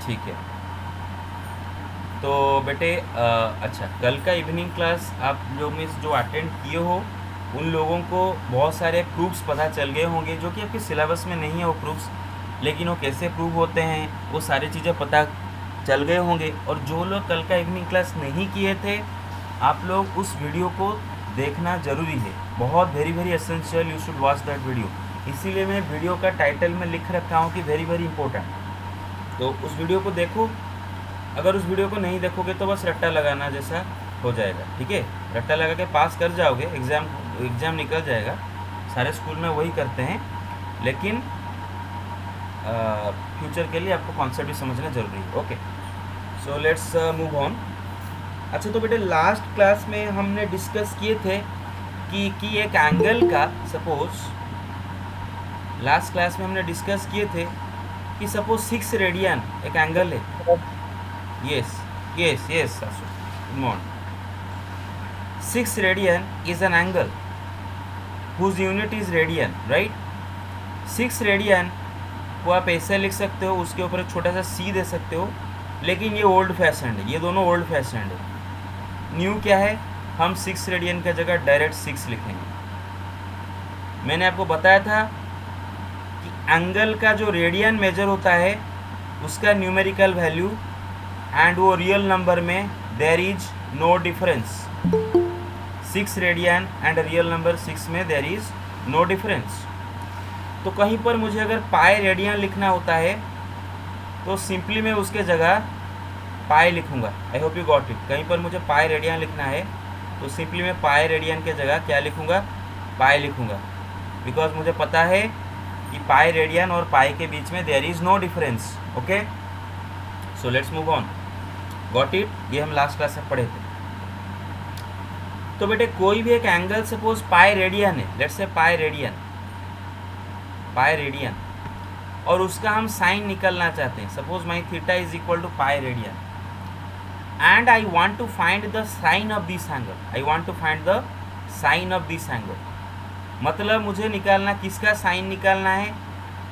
ठीक है। तो बेटे अच्छा, कल का इवनिंग क्लास आप लोग में जो अटेंड किए हो उन लोगों को बहुत सारे प्रूफ्स पता चल गए होंगे जो कि आपके सिलेबस में नहीं है वो प्रूफ्स, लेकिन वो कैसे प्रूव होते हैं वो सारी चीज़ें पता चल गए होंगे। और जो लोग कल का इवनिंग क्लास नहीं किए थे, आप लोग उस वीडियो को देखना ज़रूरी है, बहुत very very essential, you should watch that video. इसीलिए मैं वीडियो का टाइटल में लिख रखा हूँ कि वेरी वेरी इंपॉर्टेंट। तो उस वीडियो को देखो, अगर उस वीडियो को नहीं देखोगे तो बस रट्टा लगाना जैसा हो जाएगा, ठीक है। रट्टा लगा के पास कर जाओगे, एग्ज़ाम निकल जाएगा, सारे स्कूल में वही करते हैं, लेकिन फ्यूचर के लिए आपको कॉन्सेप्ट भी समझना ज़रूरी है। Okay, so let's move on. अच्छा, तो बेटे लास्ट क्लास में हमने डिस्कस किए थे कि एक एंगल का, सपोज लास्ट क्लास में हमने डिस्कस किए थे कि सपोज 6 रेडियन एक एंगल है। Yes, yes, yes, Asu. Good morning. 6 radian is an angle whose unit is radian, right? 6 radian को आप ऐसे लिख सकते हो, उसके ऊपर एक छोटा सा c दे सकते हो, लेकिन ये ओल्ड फैशनड है, ये दोनों ओल्ड फैशनड है। न्यू क्या है, हम 6 रेडियन का जगह डायरेक्ट 6 लिखेंगे। मैंने आपको बताया था कि एंगल का जो रेडियन मेजर होता है उसका न्यूमेरिकल वैल्यू एंड वो रियल नंबर में there is no difference. 6 radian and real number 6 में देर इज नो डिफरेंस। तो कहीं पर मुझे अगर पाई रेडियन लिखना होता है तो सिंपली मैं उसके जगह पाई लिखूंगा। आई होप यू गॉट इट। कहीं पर मुझे पाई रेडियन लिखना है तो सिंपली मैं पाई रेडियन के जगह क्या लिखूंगा, पाई लिखूंगा, बिकॉज मुझे पता है कि पाई रेडियन और पाई के बीच में there is no difference. Okay, so let's move on. Got it, ये हम लास्ट क्लास में पढ़े थे। तो बेटे कोई भी एक एंगल सपोज पाई रेडियन है, लेट्स से पाई रेडियन, और उसका हम साइन निकलना चाहते हैं। Suppose my theta is equal to pi radian and I want to find the sine of this angle. मतलब मुझे निकालना, किसका साइन निकालना है,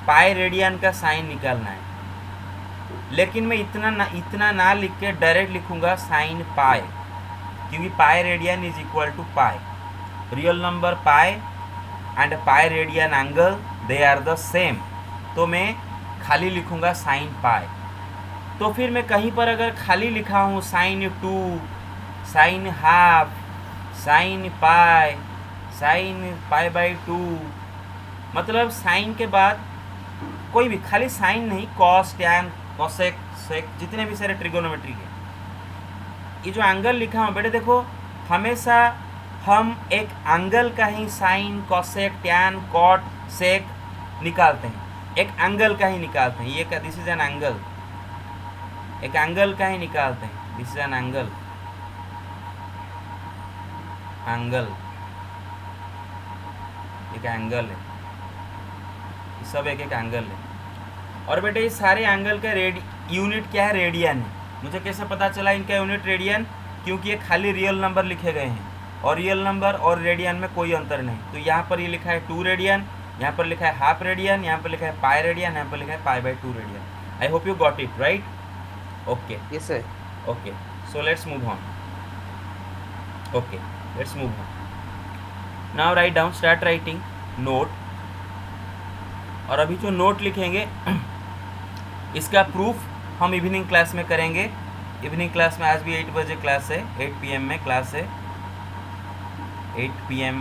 पाई रेडियन का साइन निकालना है। लेकिन मैं इतना ना लिख के डायरेक्ट लिखूंगा साइन पाई, क्योंकि pi radian is equal to pi, real number pi and pi radian angle they are the same. तो मैं खाली लिखूंगा साइन पाई। तो फिर मैं कहीं पर अगर खाली लिखा हूँ sine 2, sine half, sine pi, sine pi by 2, मतलब साइन के बाद कोई भी खाली साइन नहीं, कॉस, टैन, कॉसेक, सेक, जितने भी सारे ट्रिगोनोमेट्री के, ये जो एंगल लिखा हूँ बेटे देखो, हमेशा हम एक एंगल का ही साइन, कॉसेक, टैन, कॉट, सेक निकालते हैं, एक एंगल का ही निकालते हैं। ये का दिस इज एन एंगल, एक एंगल का ही निकालते हैं, दिस इज एन एंगल, एक एंगल है, सब एक एंगल है। और बेटे ये सारे एंगल का यूनिट क्या है, रेडियन है। मुझे कैसे पता चला इनका यूनिट रेडियन, क्योंकि ये खाली रियल नंबर लिखे गए हैं और रियल नंबर और रेडियन में कोई अंतर नहीं। तो यहाँ पर ये लिखा है 2 रेडियन, यहाँ पर लिखा है हाफ रेडियन, यहाँ पर लिखा है पाई रेडियन, यहाँ पर लिखा है पाई by 2 radian. I hope you got it, right? Okay, yes sir. Okay, so let's move on. Okay, let's move on. Now write down, start writing note. और अभी जो नोट लिखेंगे इसका प्रूफ हम इवनिंग क्लास में करेंगे। इवनिंग क्लास में आज भी 8 बजे क्लास है, 8 PM में क्लास है, 8 PM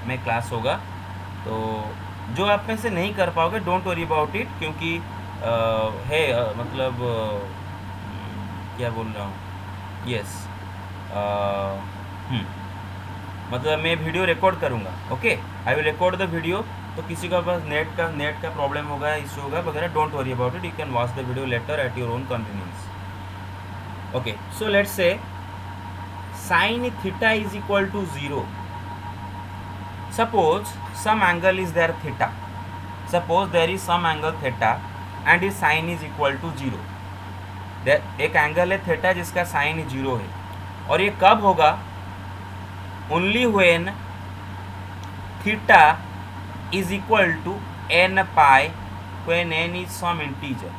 में क्लास होगा। तो जो आप में से नहीं कर पाओगे, डोंट वरी अबाउट इट, क्योंकि मतलब क्या बोल रहा हूँ, यस, मतलब मैं वीडियो रिकॉर्ड करूँगा। Okay, I will record the video. तो किसी का पास नेट का प्रॉब्लम होगा, इशू होगा वगैरह, don't worry about it, you can watch the video later at your own convenience. Okay, so let's say sine theta is equal to 0। Suppose some angle is there theta, suppose there is some angle theta and is sine is equal to 0। एक angle है theta जिसका sign 0 है, और ये कब होगा, only when theta is equal to n pi when n is some integer.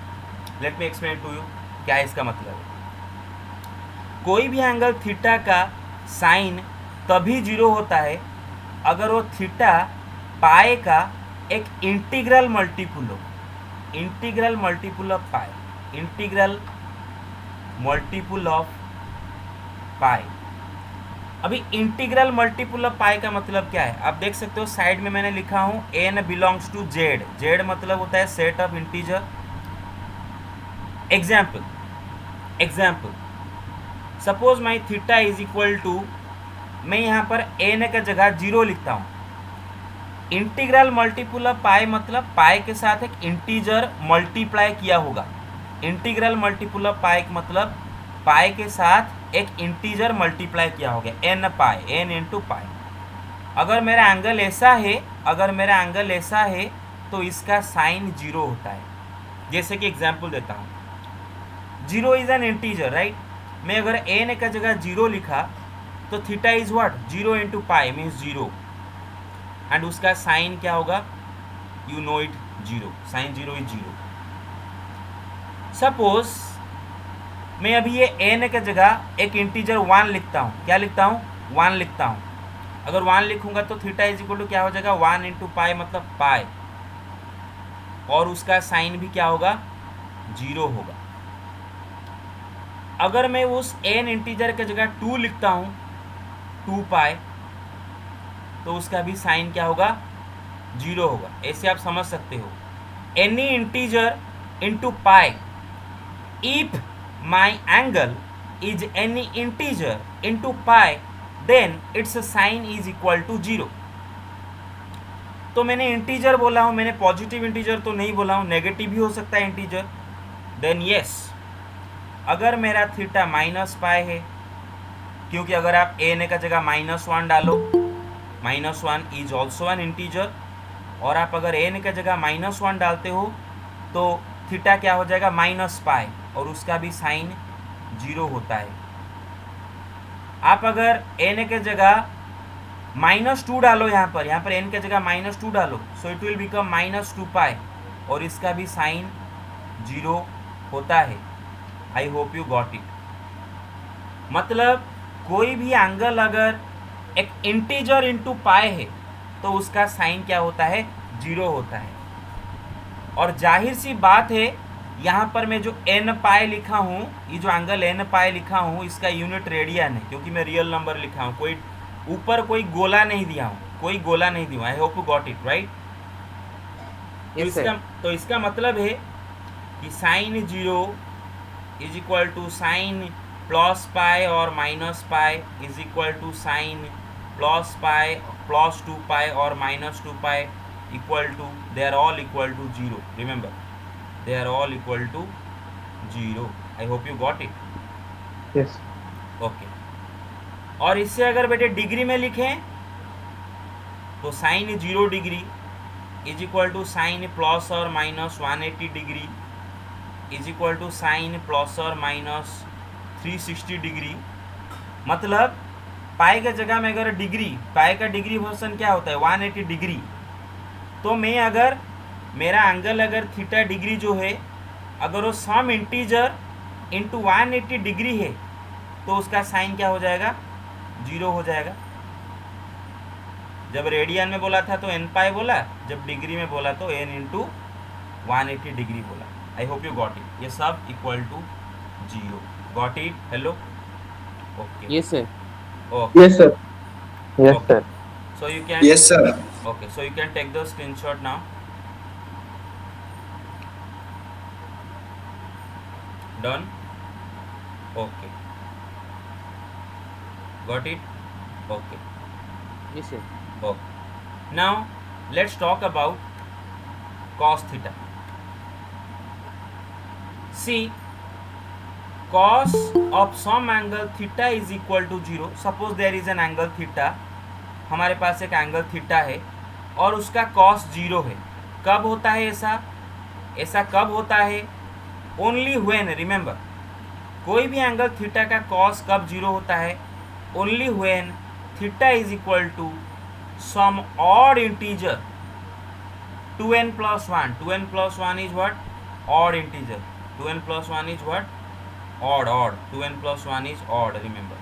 Let me explain to you. क्या इसका मतलब है? कोई भी एंगल थीटा का साइन तभी जीरो होता है अगर वो थीटा पाए का एक इंटीग्रल मल्टीपुल हो। इंटीग्रल मल्टीपुल ऑफ पाए, इंटीग्रल मल्टीपुल ऑफ पाई। अभी इंटीग्रल मल्टीपुल ऑफ पाई का मतलब क्या है? आप देख सकते हो साइड में मैंने लिखा हूं n belongs to Z. Z मतलब होता है set of integer. Example suppose my theta is equal to, मैं यहाँ पर एन का जगह जीरो लिखता हूँ। इंटीग्रल मल्टीपुल ऑफ पाई मतलब पाई के साथ एक इंटीजर मल्टीप्लाई किया होगा। इंटीग्रल मल्टीपुल ऑफ पाई मतलब पाई के साथ एक इंटीजर मल्टीप्लाई किया हो गया, एन पाई, एन इंटू पाई। अगर मेरा एंगल ऐसा है तो इसका साइन जीरो होता है। जैसे कि एग्जाम्पल देता हूँ, zero is an integer, right. मैं अगर एन का जगह जीरो लिखा तो theta is what, zero into pi means zero, and उसका साइन क्या होगा, you know it, zero. Sign zero is zero. Suppose मैं अभी ये एन के जगह एक इंटीजर वन लिखता हूँ। क्या लिखता हूँ? वन लिखता हूँ। अगर वन लिखूंगा तो थीटा इज इक्वल टू क्या हो जाएगा, वन इंटू पाई मतलब पाई, और उसका साइन भी क्या होगा, जीरो होगा। अगर मैं उस एन इंटीजर के जगह टू लिखता हूँ, टू पाई, तो उसका भी साइन क्या होगा, जीरो होगा। ऐसे आप समझ सकते हो। Any integer into pi, if my angle is any integer into pi, then its sine is equal to zero. तो मैंने इंटीजर बोला हूँ, मैंने पॉजिटिव इंटीजर तो नहीं बोला हूँ, नेगेटिव भी हो सकता है इंटीजर। देन यस, अगर मेरा थीटा माइनस पाई है, क्योंकि अगर आप एन का जगह माइनस वन डालो, minus one is also an integer, और आप अगर एन का जगह माइनस वन डालते हो तो थीटा क्या हो जाएगा, माइनस पाई, और उसका भी साइन जीरो होता है। आप अगर एन के जगह माइनस टू डालो, यहाँ पर एन के जगह माइनस टू डालो, so it will become minus two pi, और इसका भी साइन जीरो होता है। I hope you got it. मतलब कोई भी एंगल अगर एक इंटीजर इंटू पाई है तो उसका साइन क्या होता है, जीरो होता है। और जाहिर सी बात है, यहाँ पर मैं जो एन पाई लिखा हूँ, ये जो एंगल एन पाई लिखा हूँ, इसका यूनिट रेडियन है, क्योंकि मैं रियल नंबर लिखा हूँ, कोई ऊपर कोई गोला नहीं दिया हूँ, कोई गोला नहीं दिया। I hope you got it, right. तो इसका मतलब है कि sine zero is equal to sine plus pi और minus pi is equal to sine plus pi plus two pi और minus two pi equal to, they are all equal to zero. Remember, they are all equal to 0. I hope you got it. Yes. Okay. और इससे अगर बेटे degree में लिखें तो sine 0 degree is equal to sine plus और minus 180 degree is equal to sine plus और minus 360 degree. मतलब पाई के जगह में अगर डिग्री, पाई का डिग्री वर्सन क्या होता है, 180 डिग्री। तो मैं अगर मेरा एंगल अगर थीटा डिग्री जो है, अगर वो सम इंटीजर इंटू 180 डिग्री है तो उसका साइन क्या हो जाएगा, जीरो हो जाएगा। जब रेडियन में बोला था तो एन पाई बोला, जब डिग्री में बोला तो एन इंटू 180 डिग्री बोला। I hope you got it. ये सब equal to zero. Got it? Hello? Okay. Yes, sir. Okay. Yes, sir. Yes, Okay. sir. So you can. Yes, sir. Okay, so you can take the screenshot now. Done? Okay. Got it? Okay. Yes, sir. Okay. Now let's talk about cos theta. See, cos of some angle theta is equal to 0. Suppose there is an angle theta. हमारे पास एक angle theta है और उसका cos 0 है। कब होता है ऐसा? ऐसा कब होता है? ओनली व्हेन, रिमेंबर, कोई भी एंगल थीटा का कॉस कब जीरो होता है? Only when theta is equal to some odd integer 2n plus 1. 2n plus 1 is what? Odd integer. 2n plus 1 is what? odd 2n plus 1 is odd, remember.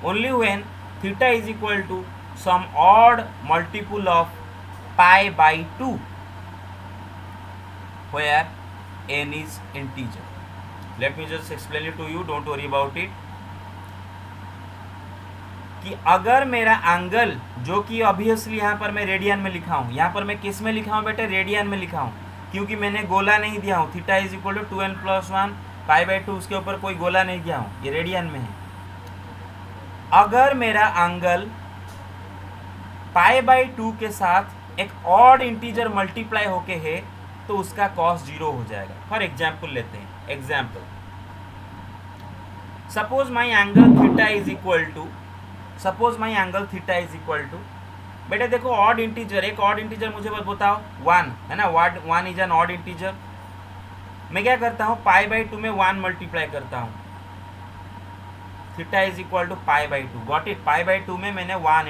Only when theta is equal to some odd multiple of pi by 2 where n is integer. Let me just explain it to you, don't worry about it. कि अगर मेरा angle, जो कि obviously यहाँ पर मैं radian में लिखा हूँ, यहाँ पर मैं किस में लिखा हूँ बेटे, रेडियन में लिखा हूँ, क्योंकि मैंने गोला नहीं दिया हूँ, theta is equal to 2n plus 1 pi by 2, उसके ऊपर कोई गोला नहीं दिया हूँ, ये रेडियन में है. अगर मेरा एंगल पाई बाई 2 के साथ एक ऑड इंटीजर मल्टीप्लाई होके है तो उसका कॉस 0 हो जाएगा. फॉर एग्जाम्पल लेते हैं, example suppose my angle theta is equal to, suppose my angle theta is equal to, बेटे देखो ऑड इंटीजर, एक ऑड इंटीजर मुझे बस बताओ 1 है ना, 1 इज एन ऑड इंटीजर. मैं क्या करता हूँ, पाई बाई 2 में 1 मल्टीप्लाई करता हूँ, theta is equal to pi by 2. Got it. Pi by 2 में मैंने ऑड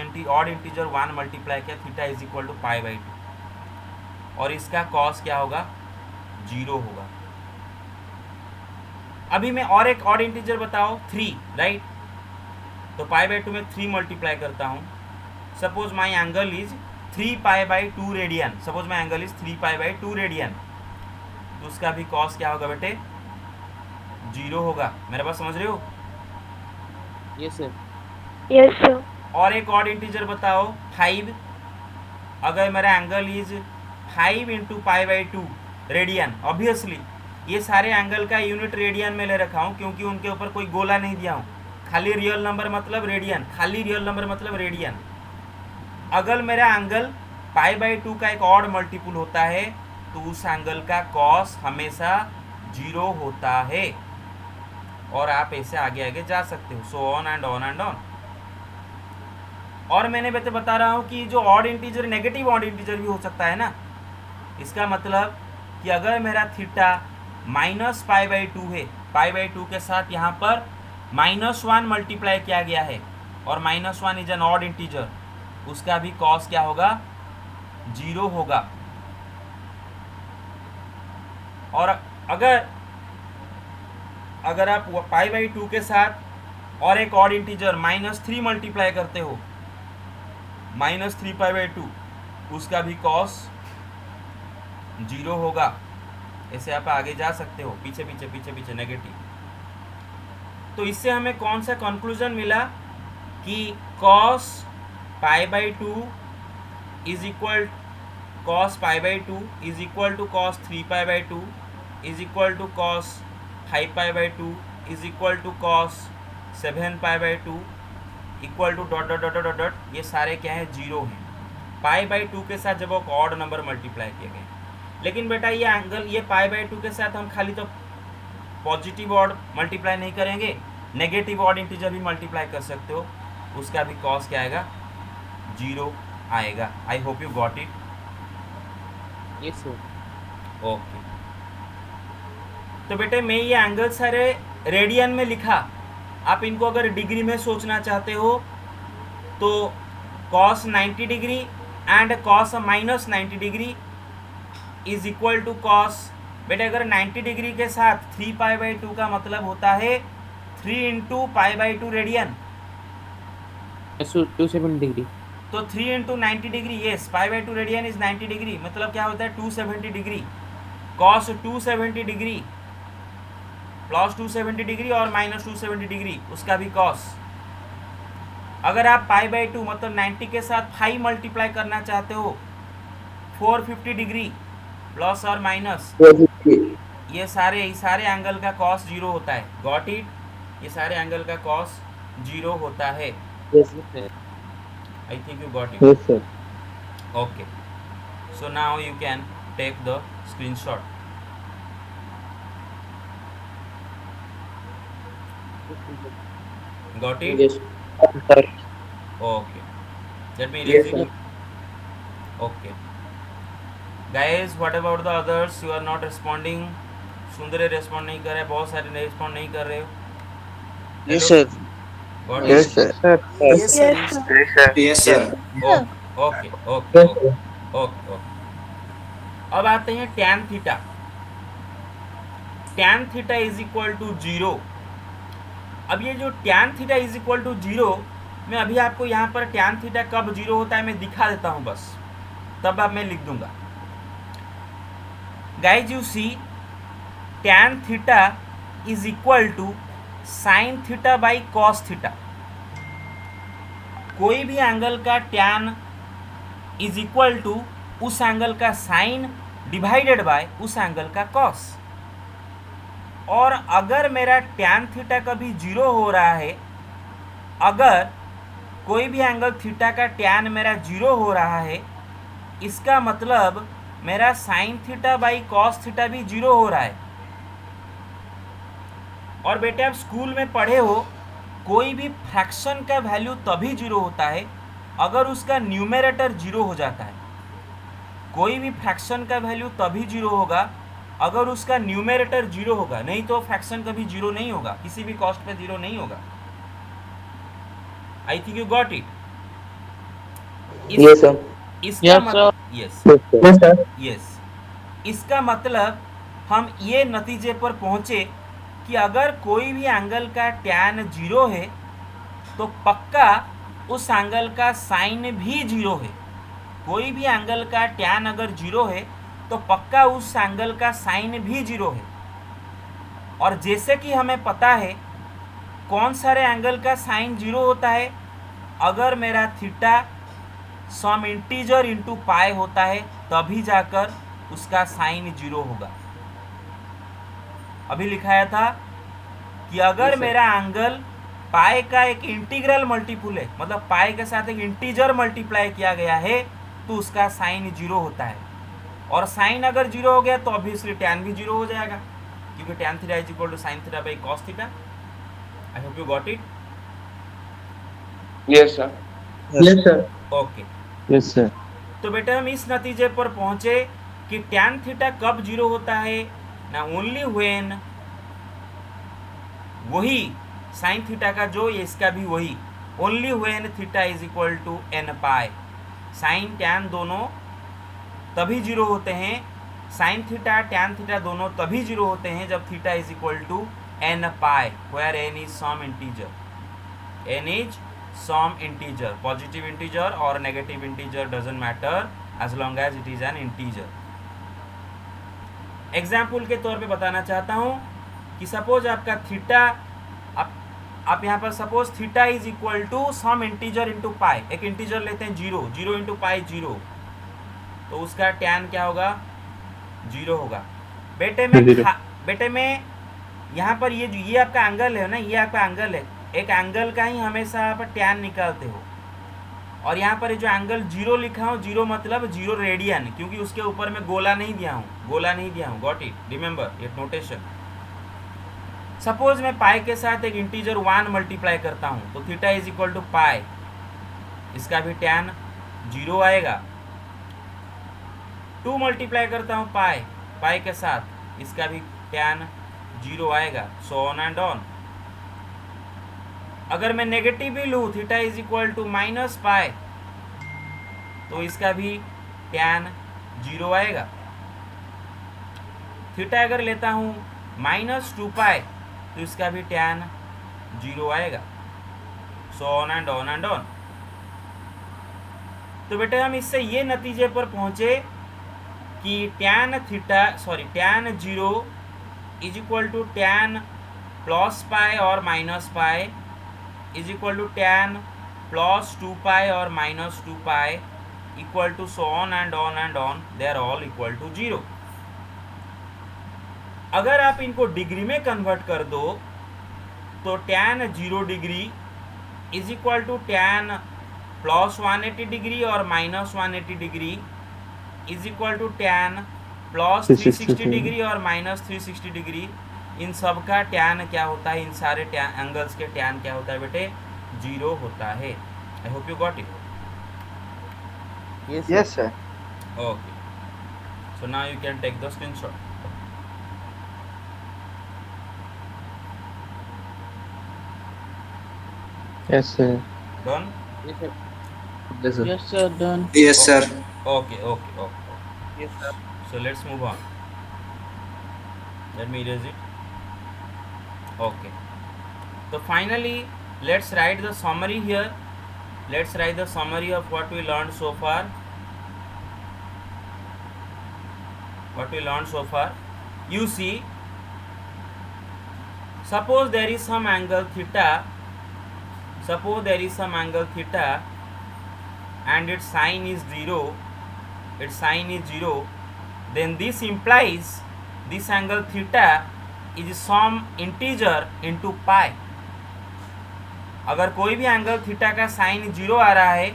इंटीजर 1 मल्टीप्लाई किया, theta is equal to pi by 2, और इसका कॉस क्या होगा, 0 होगा. अभी मैं और एक ऑड इंटीजर बताओ 3, राइट. तो पाई बाई 2 में 3 मल्टीप्लाई करता हूँ. Suppose my angle is 3 pi by 2 radian, suppose my angle is 3 pi by 2 radian, तो उसका भी कॉस क्या होगा बेटे, 0 होगा. मेरे पास समझ रहे हो? Yes sir. Yes sir. और एक ऑड इंटीजर बताओ 5. अगर मेरा angle is 5 into pi by 2 radian, obviously ये सारे एंगल का यूनिट रेडियन में ले रखा हूँ क्योंकि उनके ऊपर कोई गोला नहीं दिया हूँ, खाली रियल नंबर मतलब रेडियन, खाली रियल नंबर मतलब रेडियन. अगर मेरा एंगल पाई बाई 2 का एक ऑड मल्टीपल होता है तो उस एंगल का कॉस हमेशा 0 होता है. और आप ऐसे आगे आगे जा सकते हो, सो on and on and on. और मैंने बता रहा हूँ कि जो odd integer negative odd integer भी हो सकता है ना. इसका मतलब कि अगर मेरा थीटा माइनस पाई बाई 2 है, पाई बाई 2 के साथ यहाँ पर -1 मल्टीप्लाई किया गया है और -1 इज एन ऑड इंटीजर, उसका भी कॉस क्या होगा, 0 होगा. और अगर आप पाई बाई 2 के साथ और एक ऑड इंटीजर -3 मल्टीप्लाई करते हो, -3 पाई बाई 2, उसका भी कॉस 0 होगा. ऐसे आप आगे जा सकते हो, पीछे पीछे पीछे पीछे नेगेटिव. तो इससे हमें कौन सा कंक्लूजन मिला कि cos pi by 2 is equal, cos pi by 2 is equal to cos 3 pi by 2 is equal to cos 5 pi by 2 is equal to cos 7 pi by 2 equal to dot dot dot dot dot. ये सारे क्या है, 0 हैं. पाई by 2 के साथ जब वो odd number multiply किए गए. लेकिन बेटा ये एंगल, ये पाई बाई 2 के साथ हम खाली तो पॉजिटिव ऑड मल्टीप्लाई नहीं करेंगे, नेगेटिव ऑड इंटीजर भी मल्टीप्लाई कर सकते हो, उसका भी कॉस क्या आएगा, 0 आएगा. आई hope you got it. Yes sir. Okay. तो बेटे मैं ये एंगल सारे रेडियन में लिखा. आप इनको अगर डिग्री में सोचना चाहते हो तो cos 90 degree and cos minus 90 degree is equal to cos, बेटे अगर 90 डिग्री के साथ 3 पाई बाई 2 का मतलब होता है 3 into pi by 2 radian, 270 degree. तो 3 into 90 degree, yes pi by 2 radian is 90 degree, मतलब क्या होता है 270 degree. Cos 270 degree plus 270 degree और माइनस 270 डिग्री, उसका भी कॉस. अगर आप पाई बाई 2 मतलब 90 के साथ 5 मल्टीप्लाई करना चाहते हो, 450 डिग्री प्लस और माइनस, ये सारे एंगल का कॉस 0 होता है. Got it. ये सारे एंगल का कॉस 0 होता है. Yes sir. I think you got it. Yes sir. Okay. So now you can take the screenshot. Got it? Yes sir. Okay. Let me Yes, erase sir. it. Okay. Guys, what about the others? You are not responding. सुंदर respond नहीं कर रहे, बहुत सारे respond नहीं कर रहे हो. Yes, sir. Got Yes, it? sir. Yes, sir. Yes, sir. Okay okay okay okay. अब आते हैं tan theta. tan theta is equal to 0 अब ये जो tan theta is equal to 0, मैं अभी आपको यहाँ पर tan थीटा कब 0 होता है मैं दिखा देता हूँ बस, तब अब मैं लिख दूंगा. Guys you see tan theta is equal to sine theta by cos theta. कोई भी एंगल का tan इज इक्वल टू उस एंगल का साइन डिवाइडेड बाय उस एंगल का कॉस. और अगर मेरा tan थीटा कभी 0 हो रहा है, अगर कोई भी एंगल थीटा का tan मेरा 0 हो रहा है, इसका मतलब मेरा sign theta by cos theta भी 0 हो रहा है. और बेटे आप स्कूल में पढ़े हो, कोई भी फ्रैक्शन का वैल्यू तभी 0 होता है अगर उसका न्यूमरेटर 0 हो जाता है. कोई भी फ्रैक्शन का वैल्यू तभी 0 होगा अगर उसका न्यूमरेटर 0 होगा, नहीं तो फ्रैक्शन कभी 0 नहीं होगा, किसी भी कॉस्ट पे 0 नहीं होगा. आई think you got it. Yes, sir. इसका Yes, sir. Yes Yes, sir. Yes इसका मतलब हम ये नतीजे पर पहुंचे कि अगर कोई भी एंगल का tan 0 है तो पक्का उस एंगल का साइन भी 0 है. कोई भी एंगल का tan अगर 0 है तो पक्का उस एंगल का साइन भी 0 है. और जैसे कि हमें पता है कौन सारे एंगल का साइन 0 होता है, अगर मेरा theta some integer into pi होता है तभी जाकर उसका साइन 0 होगा. अभी लिखाया था कि अगर मेरा एंगल पाई का एक इंटीग्रल मल्टीपुल है, मतलब पाई के साथ एक इंटीजर मल्टीप्लाई किया गया है, तो उसका साइन 0 होता है. और साइन अगर 0 हो गया तो ऑब्वियसली tan भी 0 हो जाएगा, क्योंकि tan theta is equal to sine theta by cos theta. I hope you got it. Yes, sir. Yes, sir. Okay. Yes, sir. तो बेटा हम इस नतीजे पर पहुंचे कि tan थीटा कब 0 होता है ना, ओनली व्हेन, वही साइन थीटा का जो इसका भी वही, only when theta is equal to n pi. Sine tan दोनों तभी 0 होते हैं, साइन थीटा tan थीटा दोनों तभी 0 होते हैं जब theta is equal to n pi, where n is some integer. n is some integer, positive integer और negative integer doesn't matter as long as it is an integer. Example के तौर पे बताना चाहता हूँ कि सपोज आपका थीटा, आप यहाँ पर suppose theta is equal to some integer into pi, एक इंटीजर लेते हैं 0, 0 इंटू पाई 0, तो उसका tan क्या होगा 0 होगा. बेटे में यहाँ पर ये आपका एंगल है ना, ये आपका एंगल है, एक एंगल का ही हमेशा आप tan निकालते हो. और यहाँ पर जो एंगल 0 लिखा हूँ, 0 मतलब 0 रेडियन, क्योंकि उसके ऊपर में गोला नहीं दिया हूँ. गॉट इट, रिमेंबर ये नोटेशन. सपोज मैं पाई के साथ एक इंटीजर 1 मल्टीप्लाई करता हूँ, तो थीटा इज इक्वल टू पाई, इसका भी tan 0 आएगा. 2 मल्टीप्लाई करता हूँ पाई के साथ, इसका भी tan 0 आएगा, सो ऑन एंड ऑन. अगर मैं नेगेटिव भी लूँ, theta is equal to minus pi, तो इसका भी tan 0 आएगा. थीटा अगर लेता हूँ माइनस 2 पाई, तो इसका भी tan 0 आएगा, सो on and on and on. तो बेटे हम इससे ये नतीजे पर पहुंचे कि tan 0 is equal to tan plus pi और minus pi is equal to tan plus 2 pi और minus 2 pi equal to so on and on and on, they are all equal to 0. अगर आप इनको डिग्री में convert कर दो तो tan 0 degree is equal to tan plus 180 degree और minus 180 degree is equal to tan plus 360 degree और minus 360 degree. इन सब का tan क्या होता है, इन सारे एंगल्स के tan क्या होता है बेटे 0 होता है. I hope you got it. Yes, sir. Okay, so now you can take the screenshot. Yes, sir. Done. Yes, sir. Yes, sir. Yes, sir. Done. Yes, sir. Okay. Yes, sir. So let's move on. Let me erase it. Okay. तो finally let's write the summary here. Let's write the summary of what we learned so far. You see, suppose there is some angle theta. And its sine is 0. Then this implies this angle theta is some integer into pi. अगर कोई भी angle theta का sign 0 आ रहा है,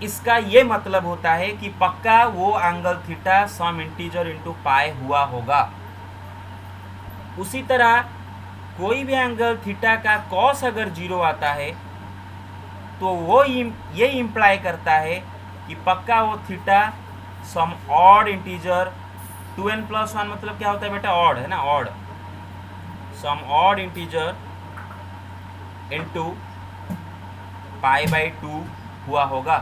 इसका ये मतलब होता है कि पक्का वो angle theta some integer into pi हुआ होगा. उसी तरह कोई भी एंगल थीटा का कॉस अगर 0 आता है तो वो ये इम्प्लाई करता है कि पक्का वो थीटा सम ऑड इंटीजर 2n+1 मतलब क्या होता है बेटा? ऑड है ना, odd. Some odd integer into π/2 हुआ होगा.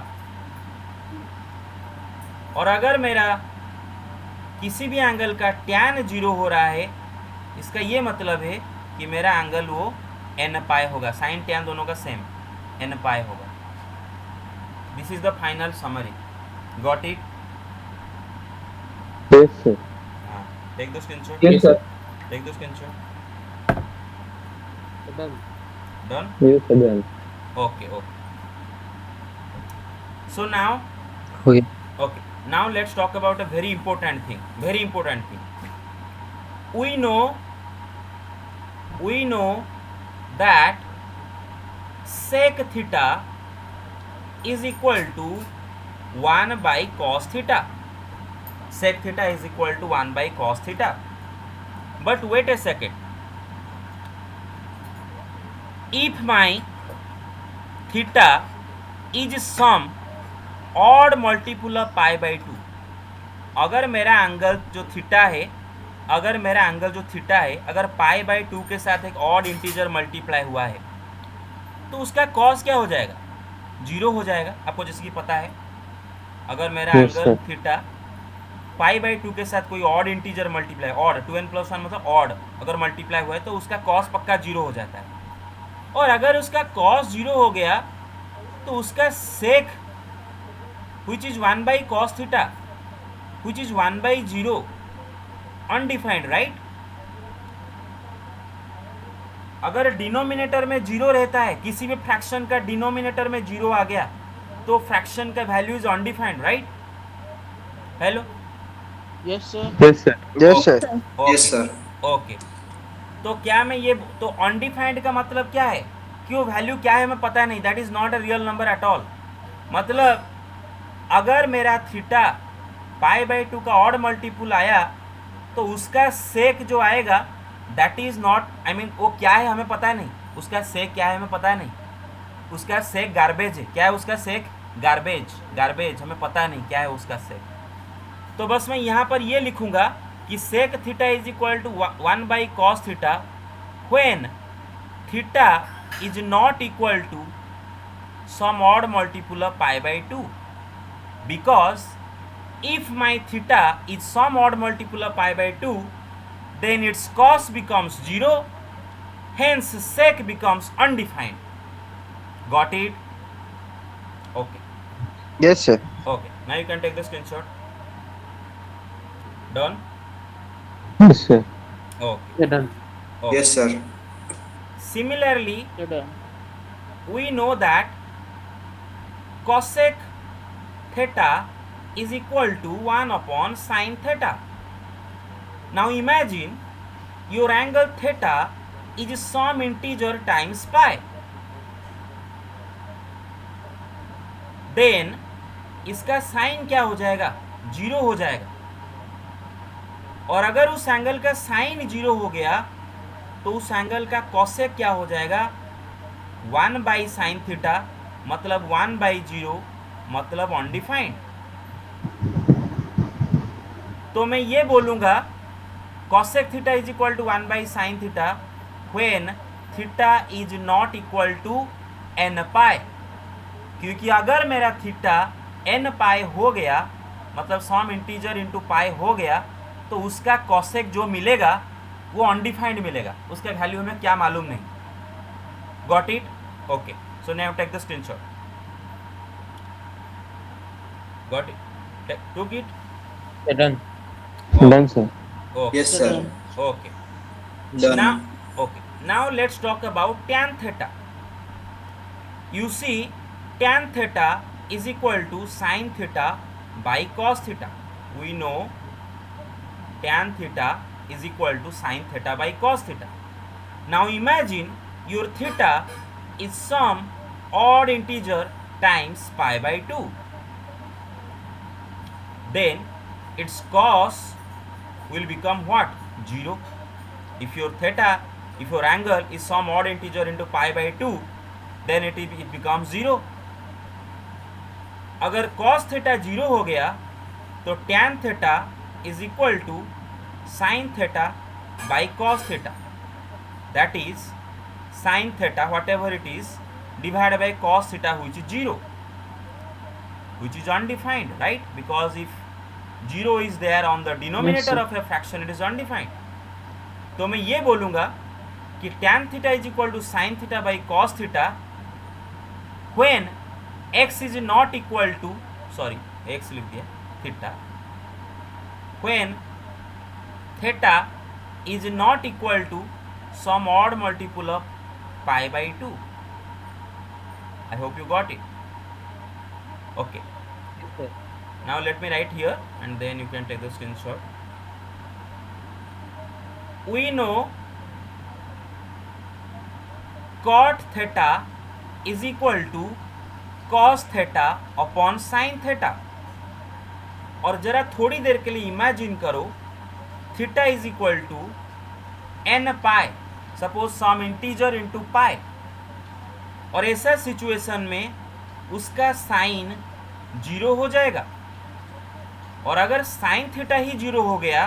और अगर मेरा किसी भी एंगल का tan 0 हो रहा है, इसका ये मतलब है कि मेरा एंगल वो n π होगा. साइन tan दोनों का सेम n π होगा. This is the final summary. Got it? Yes, sir. हाँ, take the screenshot. Yes, sir. Take the screenshot. Done. Done. Yes, sir. Done. Okay. So now, Okay. now let's talk about a very important thing. We know that sec theta is equal to 1 by cos theta. Sec theta is equal to 1 by cos theta. But wait a second. If my theta is some odd multiple of π/2, अगर मेरा angle जो theta है अगर π/2 के साथ एक odd integer multiply हुआ है तो उसका कॉस क्या हो जाएगा? 0 हो जाएगा. आपको जैसे कि पता है, अगर मेरा Yes, एंगल sir. थीटा π/2 के साथ कोई odd integer multiply, odd 2n+1 मतलब ऑड अगर मल्टीप्लाई हुआ है तो उसका कॉस पक्का 0 हो जाता है. और अगर उसका कॉस 0 हो गया तो उसका सेक which is 1 by cos theta, which is 1/0, undefined, right? अगर डिनोमिनेटर में 0 रहता है, किसी भी फ्रैक्शन का डिनोमिनेटर में 0 आ गया तो फ्रैक्शन का value is undefined, right? Hello. Yes, sir. Yes, sir. Yes, sir. Yes, sir. Okay. तो क्या मैं ये तो अनडिफाइंड का मतलब क्या है? क्यों वैल्यू क्या है हमें पता नहीं. That is not a real number at all. मतलब अगर मेरा थीटा π/2 का ऑड मल्टीपल आया तो उसका सेक जो आएगा that is not, I mean वो क्या है हमें पता नहीं. उसका सेक क्या है हमें पता नहीं. उसका सेक गार्बेज है. क्या है उसका सेक? गार्बेज. हमें पता नहीं क्या है उसका सेक. तो बस मैं यहाँ पर ये लिखूंगा कि sec theta is equal to 1 by cos theta when theta is not equal to some odd multiple of π/2. Because if my theta is some odd multiple of π/2, then its cos becomes 0, hence sec becomes undefined. Got it? Okay. Yes, sir. Okay. Now you can take the screenshot. Done? Yes, sir. Okay. Yeah, done. Okay. Yes, sir. Similarly, Yeah, done. we know that cosec theta is equal to 1 upon sin theta. Now imagine your angle theta is some integer times pi. Then इसका sign क्या हो जाएगा? 0 हो जाएगा. और अगर उस angle का साइन 0 हो गया तो उस एंगल का कॉसेक क्या हो जाएगा? 1 by sin थीटा मतलब 1/0 मतलब अनडिफाइंड. तो मैं ये बोलूँगा cosec theta is equal to 1 by sin theta when theta is not equal to n π. क्योंकि अगर मेरा थीटा n π हो गया मतलब सम इंटीजर इनटू पाई हो गया तो उसका cosec जो मिलेगा वो अनडिफाइंड मिलेगा. उसका वैल्यू हमें क्या मालूम नहीं. Got it? Okay. So now take the screenshot. Got it? Took it? Done. Done, sir. Okay. Yes, sir. Done. Okay. Done. Now, okay. Now let's talk about tan theta. You see, tan theta is equal to sin theta by cos theta. We know tan theta is equal to sin theta by cos theta. Now imagine your theta is some odd integer times pi by 2. Then its cos will become what? 0. If your angle is some odd integer into pi by 2, then it becomes 0. अगर cos theta 0 हो गया तो tan theta is equal to sin theta by cos theta. That is sin theta, whatever it is, divided by cos theta, which is 0, which is undefined, right? Because if 0 is there on the denominator of a fraction, it is undefined. तो मैं ये बोलूँगा कि tan theta is equal to sin theta by cos theta when x is not equal to, sorry, x लिख दिया, theta, when theta is not equal to some odd multiple of pi by 2. I hope you got it. Okay. Yes, sir. Now let me write here and then you can take the screenshot. We know cot theta is equal to cos theta upon sin theta. और जरा थोड़ी देर के लिए imagine करो theta is equal to N pi, suppose some integer into pi, और ऐसा situation में उसका साइन 0 हो जाएगा. और अगर साइन थीटा ही 0 हो गया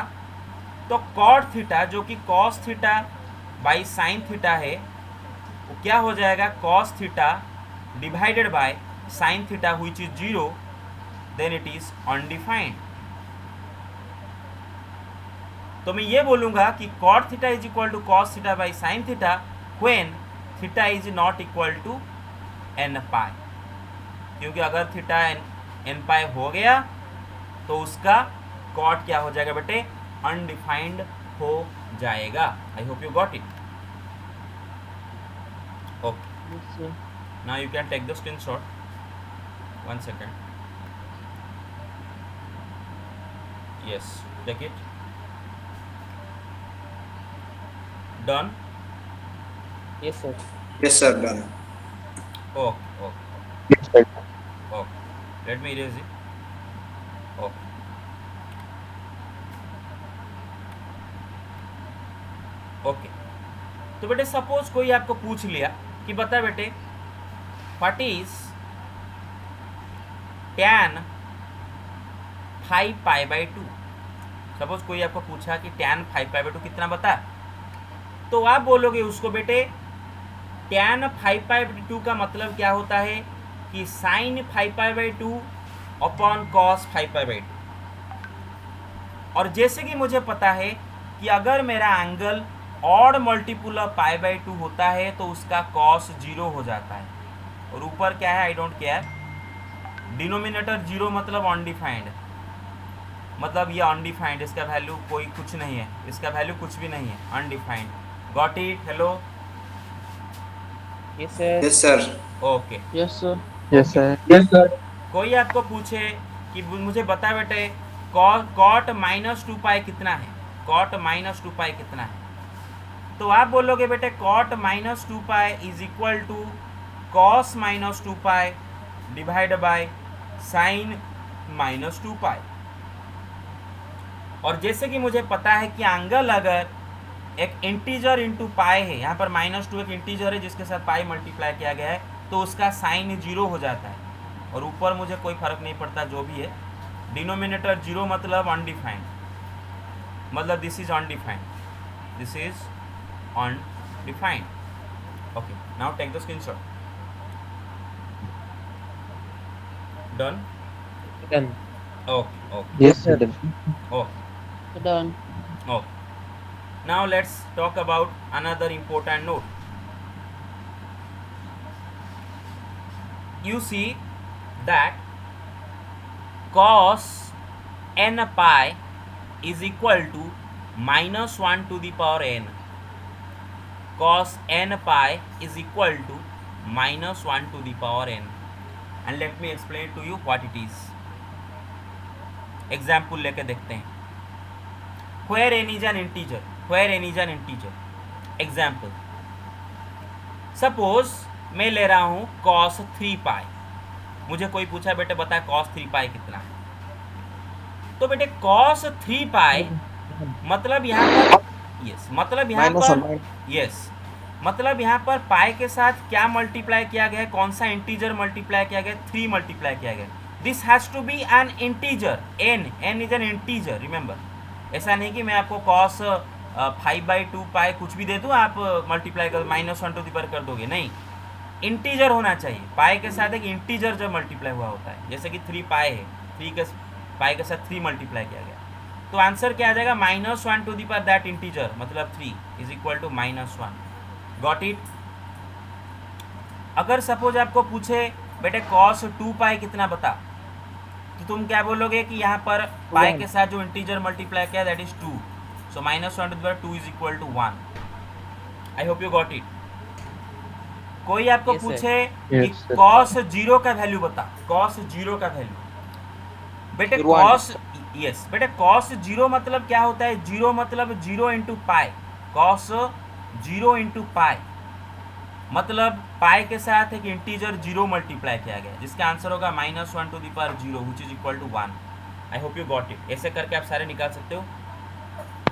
तो कॉट थीटा जो कि cos theta by sine theta है वो क्या हो जाएगा? Cos theta divided by sine theta which is 0, then it is undefined. तो मैं ये बोलूँगा कि cot theta is equal to cos theta by sine theta when theta is not equal to N pi, क्योंकि अगर थीटा एन पाई हो गया तो उसका कॉट क्या हो जाएगा बेटे? अनडिफाइंड हो जाएगा. आई hope you got it. Okay, Yes, sir. now you can take the screenshot. 1 second. Yes, take it. Done. Yes, sir. Yes, sir. Done. Okay. Yes, sir. Okay. Let me erase it. Okay. Okay. तो बेटे suppose कोई आपको पूछ लिया कि बता बेटे what is tan 5 pi by 2. Suppose कोई आपको पूछा कि tan 5 पाई बाई 2 कितना बता, तो आप बोलोगे उसको बेटे tan 5 पाई बाई 2 का मतलब क्या होता है कि sin 5 pi by 2 upon cos 5 pi by 2. और जैसे कि मुझे पता है कि अगर मेरा angle odd multiple of pi by 2 होता है तो उसका कॉस 0 हो जाता है. और ऊपर क्या है? I don't care. डिनोमिनेटर 0 मतलब अनडिफाइंड, मतलब ये अनडिफाइंड, इसका वैल्यू कोई कुछ नहीं है, इसका वैल्यू कुछ भी नहीं है, undefined. Got it? Hello. Yes, sir. Yes, sir. Okay. Yes, sir. Yes, sir. Yes, sir. कोई आपको पूछे कि मुझे बता बेटे कॉट माइनस 2 पाई कितना है, कॉट माइनस 2 पाई कितना है, तो आप बोलोगे बेटे cot minus 2 pi is equal to cos minus 2 pi divide by sine minus 2 pi. और जैसे कि मुझे पता है कि एंगल अगर एक इंटीजर इंटू पाई है, यहाँ पर -2 एक इंटीजर है जिसके साथ पाई मल्टीप्लाई किया गया है, तो उसका साइन 0 हो जाता है. और ऊपर मुझे कोई फर्क नहीं पड़ता जो भी है, डिनोमिनेटर 0 मतलब अनडिफाइंड, मतलब this is undefined, this is undefined. Okay, now take the screenshot. Done. Done. Okay. Yes, sir. Okay. Done. Okay. Now let's talk about another important note. you see that cos n pi is equal to minus 1 to the power n. Cos n pi is equal to minus 1 to the power n. And let me explain to you what it is. Example लेके देखते हैं. Where n is an integer, where n is an integer. Example, suppose मैं ले रहा हूँ cos 3 पाई. मुझे कोई पूछा बेटे बता cos 3 पाई कितना है, तो बेटे cos 3 पाई मतलब यहाँ पर यस मतलब यहाँ पर यस मतलब यहाँ पर पाई के साथ क्या मल्टीप्लाई किया गया है, कौन सा इंटीजर मल्टीप्लाई किया गया, 3 मल्टीप्लाई किया गया. This has to be an integer. n is an integer, remember. ऐसा नहीं कि मैं आपको cos 5/2 पाई कुछ भी दे दूँ, आप मल्टीप्लाई कर -1 टू द पावर कर दोगे, नहीं. इंटीजर होना चाहिए. पाई के साथ एक इंटीजर जब मल्टीप्लाई हुआ होता है, जैसे कि 3 पाई है, 3 के पाई के साथ 3 मल्टीप्लाई किया गया, तो आंसर क्या आ जाएगा, -1 to the power that integer मतलब 3 is equal to -1. Got it. अगर सपोज आपको पूछे बेटे cos 2 पाई कितना बता, तो तुम क्या बोलोगे कि यहाँ पर पाई के साथ जो इंटीजर मल्टीप्लाई किया that is 2, so -1 to the power 2 is equal to 1. I hope you got it. कोई आपको Yes, sir. पूछे कि Yes, sir. cos 0 का वैल्यू बता, cos 0 का वैल्यू, बेटे cos यस बेटे cos 0 मतलब क्या होता है, 0 मतलब 0 into pi. cos 0 into pi मतलब पाई के साथ एक इंटीजर 0 मल्टीप्लाई किया गया, जिसका आंसर होगा -1 to the power 0 which is equal to 1. I hope you got it. ऐसे करके आप सारे निकाल सकते हो.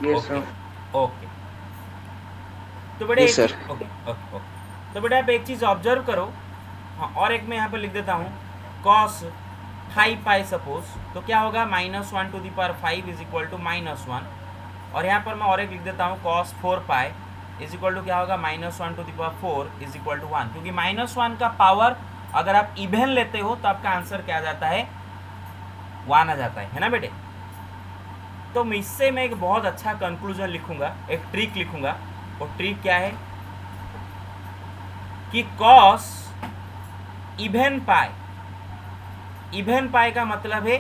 Yes, sir. ओके. तो बेटे Yes, sir. Okay okay okay. तो बेटा आप एक चीज़ ऑब्जर्व करो. हाँ, और एक मैं यहाँ पर लिख देता हूँ cos 5 पाई सपोज, तो क्या होगा -1 to the power 5 is equal to -1. और यहाँ पर मैं और एक लिख देता हूँ cos 4 pi is equal to क्या होगा -1 to the power 4 is equal to 1. क्योंकि -1 का पावर अगर आप इवन लेते हो तो आपका आंसर क्या आ जाता है, 1 आ जाता है ना बेटे. तो इससे मैं एक बहुत अच्छा कंक्लूजन लिखूंगा, एक ट्रिक लिखूंगा. वो ट्रिक क्या है कि cos इवन पाई का मतलब है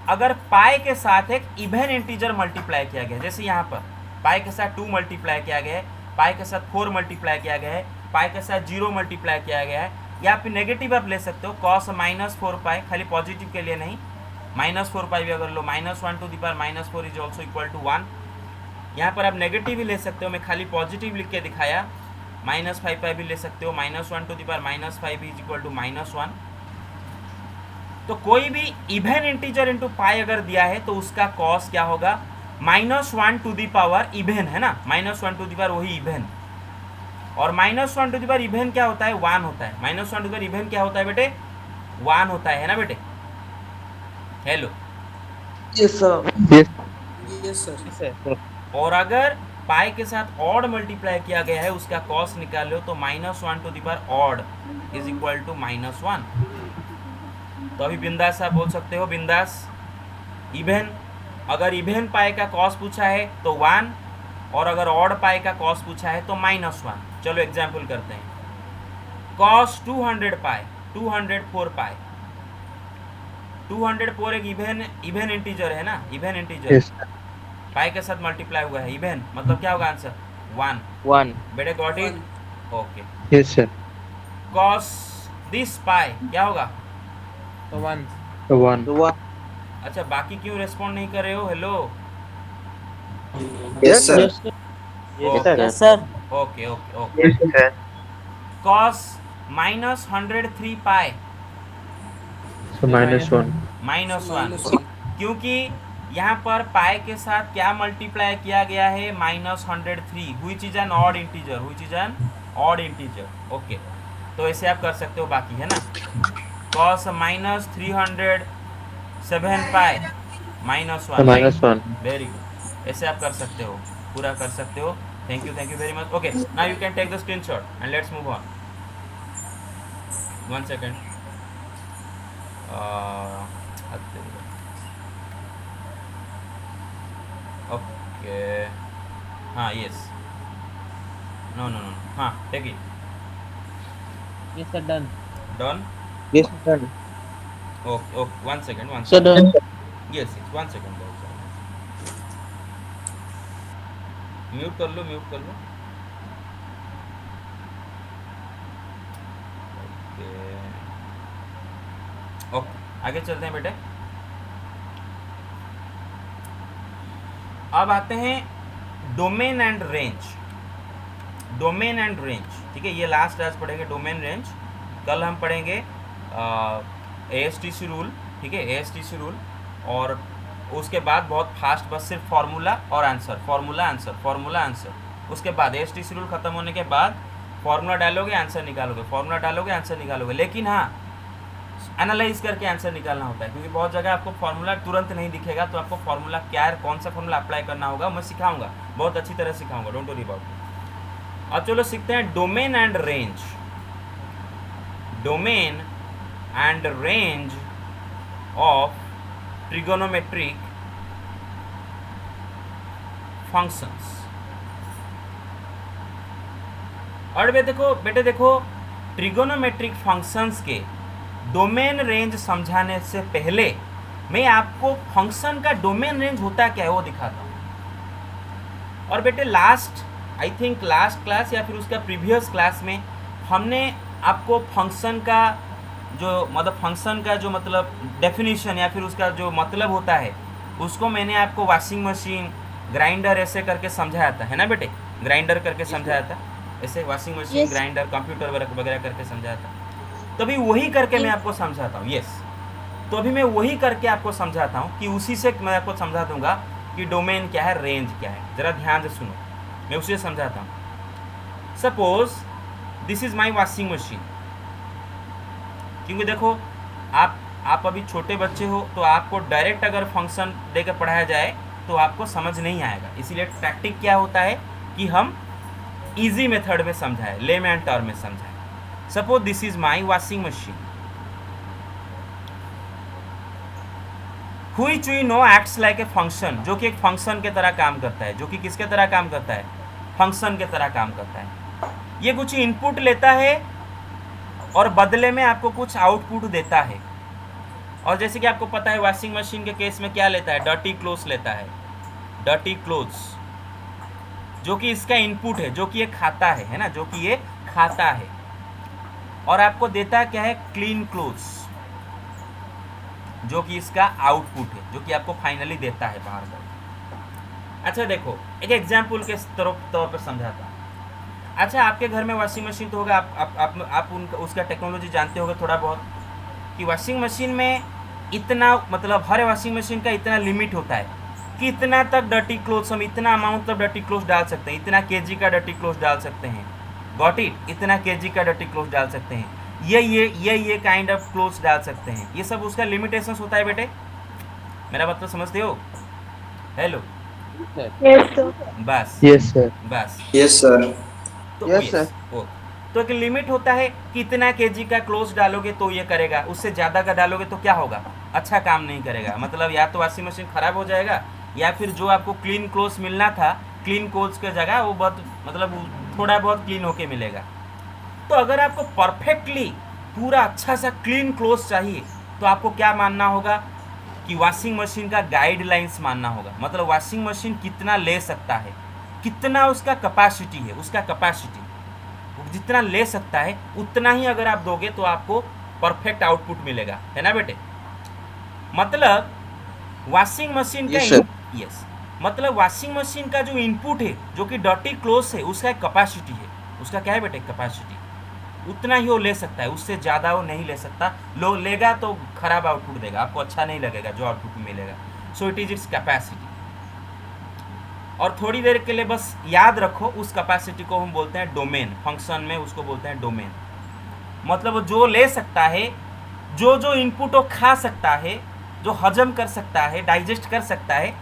अगर पाई के साथ एक इवन इंटीजर मल्टीप्लाई किया गया, जैसे यहाँ पर पाई के साथ 2 मल्टीप्लाई किया गया है, पाई के साथ 4 मल्टीप्लाई किया गया है, पाई के साथ 0 मल्टीप्लाई किया गया है, या फिर नेगेटिव आप ले सकते हो cos -4 पाई, खाली पॉजिटिव के लिए नहीं, -4 पाई भी अगर लो, -1 to the power -4 is also equal to 1. यहाँ पर आप नेगेटिव भी ले सकते हो, मैं खाली पॉजिटिव लिख के दिखाया. -5 पाई भी ले सकते हो, -1 to the power -5 is equal to -1. तो कोई भी इवन इंटीजर इंटू पाई अगर दिया है तो उसका कॉस क्या होगा, -1 टू दी पावर इवन है ना, -1 टू दी पावर वही इवन. और -1 टू दी पावर इवन क्या होता है, 1 होता है. -1 टू दी पावर इवन क्या होता है बेटे, 1 होता है ना बेटे. Hello. Yes, sir. Yes. Yes, sir. Yes, sir. और अगर पाई के साथ ऑड मल्टीप्लाई किया गया है उसका कॉस निकालो तो -1 to the power odd is equal to -1. तो अभी बिंदास आप बोल सकते हो, बिंदास. इवन अगर इवन पाई का कॉस पूछा है तो 1, और अगर ऑड पाई का कॉस पूछा है तो -1. चलो एग्जाम्पल करते हैं. कॉस 200 पाई, 204 पाई. 204 एक इवन इंटीजर है ना, इवन इंटीजर. Yes. पाई के साथ मल्टीप्लाई हुआ है, इवन मतलब क्या होगा आंसर, 1. 1. बेटे got it. Okay. Yes, sir. Cos this pi क्या होगा, So 1. 1. अच्छा बाकी क्यों रेस्पॉन्ड नहीं कर रहे हो, hello. Yes, sir. Yes, sir. Yes, sir. Okay okay okay. Yes, sir. Cos -103 पाई, So -1. -1, क्योंकि यहाँ पर पाई के साथ क्या मल्टीप्लाई किया गया है, -103, which is an odd integer, which is an odd integer. Okay. तो ऐसे आप कर सकते हो, बाकी है ना. Cos -307 pi, -1. Very good. ऐसे आप कर सकते हो, पूरा कर सकते हो. Thank you very much. Okay, now you can take the screenshot and let's move on. 1 second. Okay. हाँ यस, नो हाँ take it. Yes, sir. Done. Done. Yes, done. Okay okay, 1 second, 1 Sir, second, done. Yes yes, 1 second, mute कर लो, mute कर लो। Okay okay, आगे चलते हैं बेटे। अब आते हैं domain and range. Domain and range, ठीक है, ये लास्ट आज पढ़ेंगे डोमेन रेंज। कल हम पढ़ेंगे ASTC रूल, ठीक है, ASTC रूल। और उसके बाद बहुत फास्ट, बस सिर्फ फार्मूला और answer, formula answer, formula answer. उसके बाद ASTC रूल खत्म होने के बाद फार्मूला डालोगे, आंसर निकालोगे, फार्मूला डालोगे, आंसर निकालोगे। लेकिन हाँ, एनालाइज करके आंसर निकालना होता है, क्योंकि बहुत जगह आपको फार्मूला तुरंत नहीं दिखेगा, तो आपको फार्मूला क्या है, कौन सा फार्मूला अप्लाई करना होगा, मैं सिखाऊंगा, बहुत अच्छी तरह सिखाऊंगा, डोंट वरी अबाउट इट। अब चलो सीखते हैं domain and range. Domain and range of trigonometric functions. और बेटे देखो, ट्रिगोनोमेट्रिक फंक्शंस के डोमेन रेंज समझाने से पहले मैं आपको फंक्शन का डोमेन रेंज होता क्या है वो दिखाता हूँ। और बेटे आई थिंक लास्ट क्लास या फिर उसका प्रीवियस क्लास में हमने आपको फंक्शन का जो मतलब डेफिनेशन या फिर उसका जो मतलब होता है, उसको मैंने आपको वॉशिंग मशीन, ग्राइंडर ऐसे करके समझाया था, है ना बेटे, ग्राइंडर करके समझाया था, ऐसे वॉशिंग मशीन, ग्राइंडर, कंप्यूटर वगैरह करके समझाया था। तो अभी वही करके मैं आपको समझाता हूँ, यस। तो अभी मैं वही करके आपको समझाता हूँ कि उसी से मैं आपको समझा दूंगा कि डोमेन क्या है, रेंज क्या है। ज़रा ध्यान से सुनो, मैं उसी से समझाता हूँ। Suppose this is my washing machine, क्योंकि देखो आप अभी छोटे बच्चे हो, तो आपको डायरेक्ट अगर फंक्शन देकर पढ़ाया जाए तो आपको समझ नहीं आएगा। इसीलिए टैक्टिक क्या होता है कि हम इजी मेथड में समझाएं, लेमैन टर्म में समझाएं। Suppose this is my washing machine, which we know acts like a function, जो कि एक फंक्शन के तरह काम करता है, जो कि किसके तरह काम करता है, फंक्शन के तरह काम करता है। ये कुछ इनपुट लेता है और बदले में आपको कुछ आउटपुट देता है। और जैसे कि आपको पता है वॉशिंग मशीन के केस में क्या लेता है, डर्टी क्लोथ्स लेता है, डर्टी क्लोथ्स, जो कि इसका इनपुट है, जो कि ये खाता है ना, जो कि ये खाता है। और आपको देता क्या है, क्लीन क्लोथ्स, जो कि इसका आउटपुट है, जो कि आपको फाइनली देता है बाहर का। अच्छा देखो, एक एग्जाम्पल के तौर पर समझाता हूँ। अच्छा, आपके घर में वॉशिंग मशीन तो होगा, आप उसका टेक्नोलॉजी जानते होगे थोड़ा बहुत, कि वॉशिंग मशीन में इतना, मतलब हर वॉशिंग मशीन का इतना लिमिट होता है कि इतना तक डर्टी क्लोथ्स, हम इतना अमाउंट तक डर्टी क्लोथ्स डाल सकते हैं, इतना केजी का डर्टी क्लोथ्स डाल सकते हैं, गॉट इट, इतना केजी का डर्टी क्लोथ्स डाल सकते हैं, ये काइंड ऑफ क्लोथ्स डाल सकते हैं। ये सब उसका लिमिटेशंस होता है बेटे, मेरा मतलब समझते हो? Hello, Yes, sir. बस Yes, sir. बस, Yes, sir. तो Yes, yes, sir. ओ, तो एक लिमिट होता है कि इतना केजी का क्लोथ्स डालोगे तो ये करेगा, उससे ज़्यादा का डालोगे तो क्या होगा, अच्छा काम नहीं करेगा। मतलब या तो वॉशिंग मशीन ख़राब हो जाएगा, या फिर जो आपको क्लीन क्लोथ्स मिलना था, क्लीन क्लोथ्स की जगह वो बहुत, मतलब थोड़ा बहुत क्लीन होके मिलेगा। तो अगर आपको परफेक्टली पूरा अच्छा सा क्लीन क्लोथ्स चाहिए, तो आपको क्या मानना होगा कि वॉशिंग मशीन का गाइडलाइंस मानना होगा। मतलब वॉशिंग मशीन कितना ले सकता है, कितना उसका कैपेसिटी है, उसका कैपेसिटी जितना ले सकता है उतना ही अगर आप दोगे तो आपको परफेक्ट आउटपुट मिलेगा, है ना बेटे। मतलब वॉशिंग मशीन का यस, मतलब वॉशिंग मशीन का जो इनपुट है, जो कि डर्टी क्लोथ्स है, उसका एक कैपेसिटी है, उसका क्या है बेटे, कैपेसिटी। उतना ही वो ले सकता है, उससे ज़्यादा वो नहीं ले सकता। लो लेगा तो खराब आउटपुट देगा, आपको अच्छा नहीं लगेगा जो आउटपुट मिलेगा। So it is its capacity. और थोड़ी देर के लिए बस याद रखो, उस कैपेसिटी को हम बोलते हैं डोमेन, फंक्शन में उसको बोलते हैं डोमेन। मतलब वो जो ले सकता है, जो इनपुट वो खा सकता है, जो हजम कर सकता है, डाइजेस्ट कर सकता है,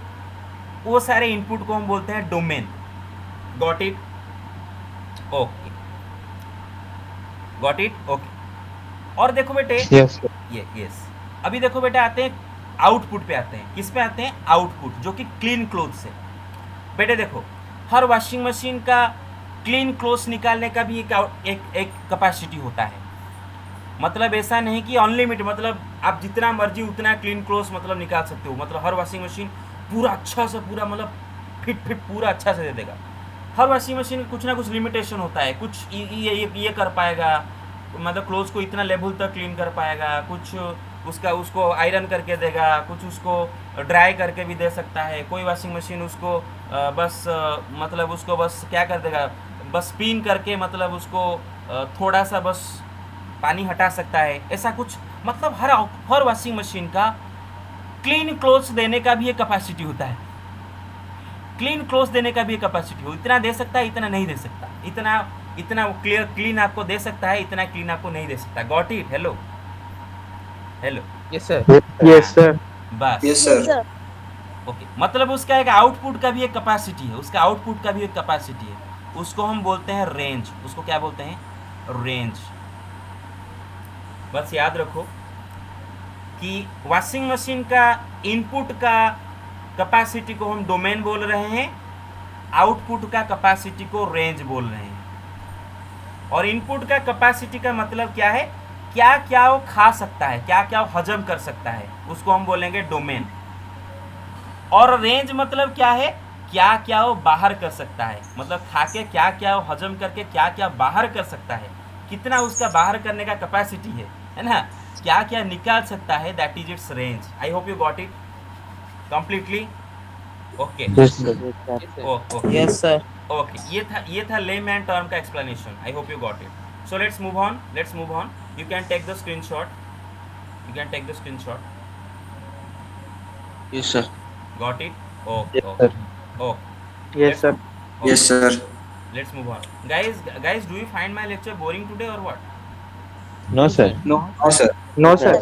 वो सारे इनपुट को हम बोलते हैं domain. Got it? Okay, got it, okay. और देखो बेटे, Yes, sir. यस, अभी देखो बेटे, आते हैं आउटपुट पे, आते हैं किस पे आते हैं, आउटपुट, जो कि क्लीन क्लोथ्स है। बेटे देखो, हर वॉशिंग मशीन का क्लीन क्लोथ्स निकालने का भी एक कैपेसिटी होता है। मतलब ऐसा नहीं कि अनलिमिटेड, मतलब आप जितना मर्जी उतना क्लीन क्लोथ्स मतलब निकाल सकते हो, मतलब हर वॉशिंग मशीन पूरा अच्छा से पूरा मतलब फिट पूरा अच्छा से दे देगा। हर वॉशिंग मशीन कुछ ना कुछ लिमिटेशन होता है, कुछ ये कर पाएगा, मतलब क्लोथ्स को इतना लेवल तक क्लीन कर पाएगा, कुछ उसको आयरन करके देगा, कुछ उसको ड्राई करके भी दे सकता है। कोई वॉशिंग मशीन उसको मतलब उसको बस क्या कर देगा, बस स्पिन करके मतलब उसको थोड़ा सा बस पानी हटा सकता है, ऐसा कुछ। मतलब हर वॉशिंग मशीन का क्लीन क्लोथ्स देने का भी एक कैपेसिटी होता है, क्लीन क्लोथ्स देने का भी एक कैपेसिटी हो, इतना दे सकता है, इतना नहीं दे सकता, इतना क्लीन आपको दे सकता है, इतना क्लीन आपको नहीं दे सकता। Got it? Hello hello. Yes, sir. Yes, sir. बस Yes, Yes, sir. sir. Okay, मतलब उसका एक आउटपुट का भी एक कैपेसिटी है, उसका आउटपुट का भी एक कैपेसिटी है, उसको हम बोलते हैं रेंज। उसको क्या बोलते हैं? रेंज। बस याद रखो कि वॉशिंग मशीन का इनपुट का कैपेसिटी को हम डोमेन बोल रहे हैं, आउटपुट का कैपेसिटी को रेंज बोल रहे हैं। और इनपुट का कैपेसिटी का मतलब क्या है? क्या क्या वो खा सकता है, क्या क्या वो हजम कर सकता है, उसको हम बोलेंगे डोमेन। और रेंज मतलब क्या है? क्या क्या वो बाहर कर सकता है, मतलब खा के क्या क्या वो हजम करके क्या क्या बाहर कर सकता है, कितना उसका बाहर करने का कैपेसिटी है ना, क्या क्या निकाल सकता है, that is its range. I hope you got it completely. Okay Yes, sir. Yes, sir. Okay Yes, sir. Okay, ये था लेमैन टर्म का explanation. I hope you got it. So let's move on. You can take the screenshot. Yes, sir. Got it? Okay, Yes, okay, sir. okay. Yes, sir. Okay. Yes, sir. Let's move on. Guys, do you find my lecture boring today or what? No, sir. No, sir. No, sir.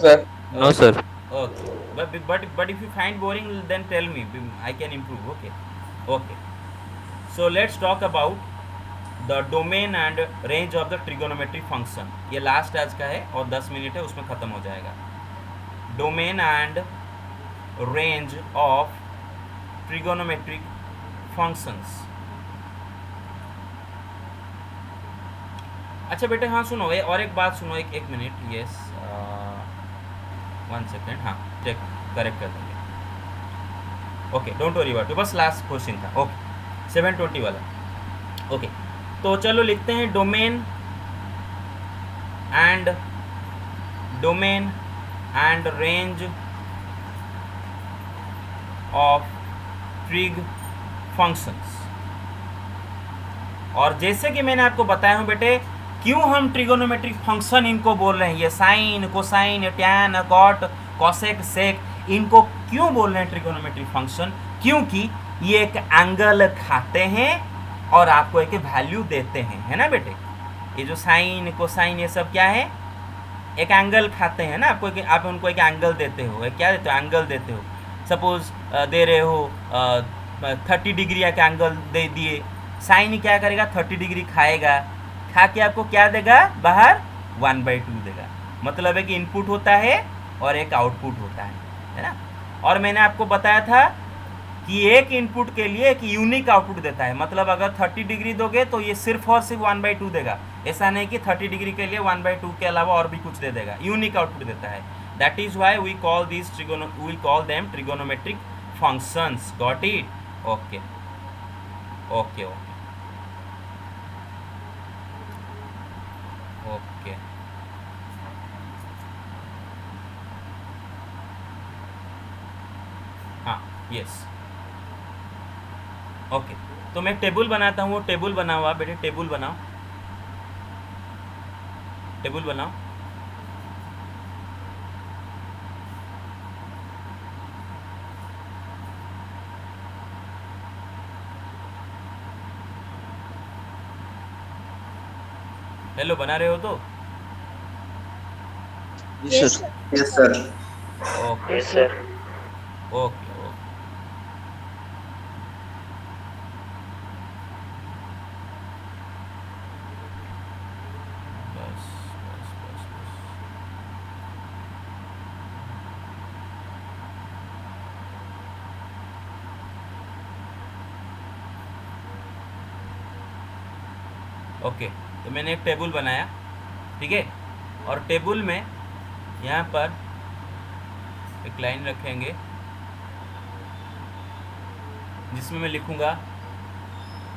No, sir. Okay. But if you find boring, then tell me. I can improve. Okay. Okay. So let's talk about the domain and range of the trigonometric function. ये last आज का है और 10 minute है, उसमें ख़त्म हो जाएगा। Domain and range of trigonometric functions. अच्छा बेटे, हाँ सुनो, और एक बात सुनो, एक मिनट। Yes, 1 second. हाँ, चेक करेक्ट कर देंगे। Okay, don't worry about it, बस लास्ट क्वेश्चन था। ओके, 720 वाला। ओके, तो चलो लिखते हैं domain and range of trig functions. और जैसे कि मैंने आपको बताया हूँ बेटे, क्यों हम ट्रिगोनोमेट्रिक फंक्शन इनको बोल रहे हैं, ये sine, cosine, tan, cot, cosec, sec, इनको क्यों बोल रहे हैं ट्रिगोनोमेट्रिक फंक्शन? क्योंकि ये एक एंगल खाते हैं और आपको एक वैल्यू देते हैं, है ना बेटे। ये जो साइन, कोसाइन, ये सब क्या है? एक एंगल खाते हैं ना, आप उनको एक एंगल देते हो। क्या देते हो? एंगल देते हो। सपोज दे रहे हो 30 डिग्री का एंगल दे दिए, साइन क्या करेगा? 30 डिग्री खाएगा, खा के आपको क्या देगा? बाहर 1/2 देगा। मतलब है कि इनपुट होता है और एक आउटपुट होता है ना। और मैंने आपको बताया था कि एक इनपुट के लिए एक यूनिक आउटपुट देता है। मतलब अगर 30 डिग्री दोगे तो ये सिर्फ और सिर्फ 1/2 देगा, ऐसा नहीं कि 30 डिग्री के लिए 1/2 के अलावा और भी कुछ दे देगा, यूनिक आउटपुट देता है। That is why we call them trigonometric functions. Got it? Okay okay okay okay. हाँ, यस, ओके। तो मैं टेबल बनाता हूँ, वो टेबल बना हुआ बेटे, टेबल बनाओ। हेलो, बना रहे हो तो? Yes, sir. Yes, sir. Okay Yes, sir. Okay okay. बस बस बस बस। ओके, तो मैंने एक टेबल बनाया, ठीक है। और टेबल में यहाँ पर एक लाइन रखेंगे जिसमें मैं लिखूँगा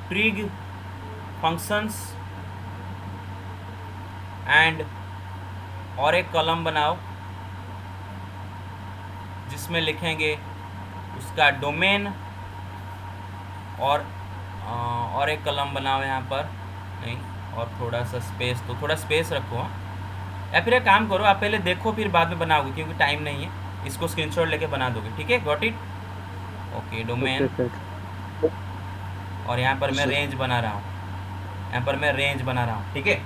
ट्रिग फंक्शंस एंड, और एक कॉलम बनाओ जिसमें लिखेंगे उसका डोमेन, और एक कॉलम बनाओ यहाँ पर, नहीं, और थोड़ा सा स्पेस, तो थोड़ा स्पेस रखो, या फिर एक काम करो, आप पहले देखो फिर बाद में बनाओगे क्योंकि टाइम नहीं है, इसको स्क्रीनशॉट लेके बना दोगे, ठीक है, गॉट इट, ओके, डोमेन, और यहाँ पर मैं रेंज बना रहा हूँ, यहाँ पर मैं रेंज बना रहा हूँ, ठीक है,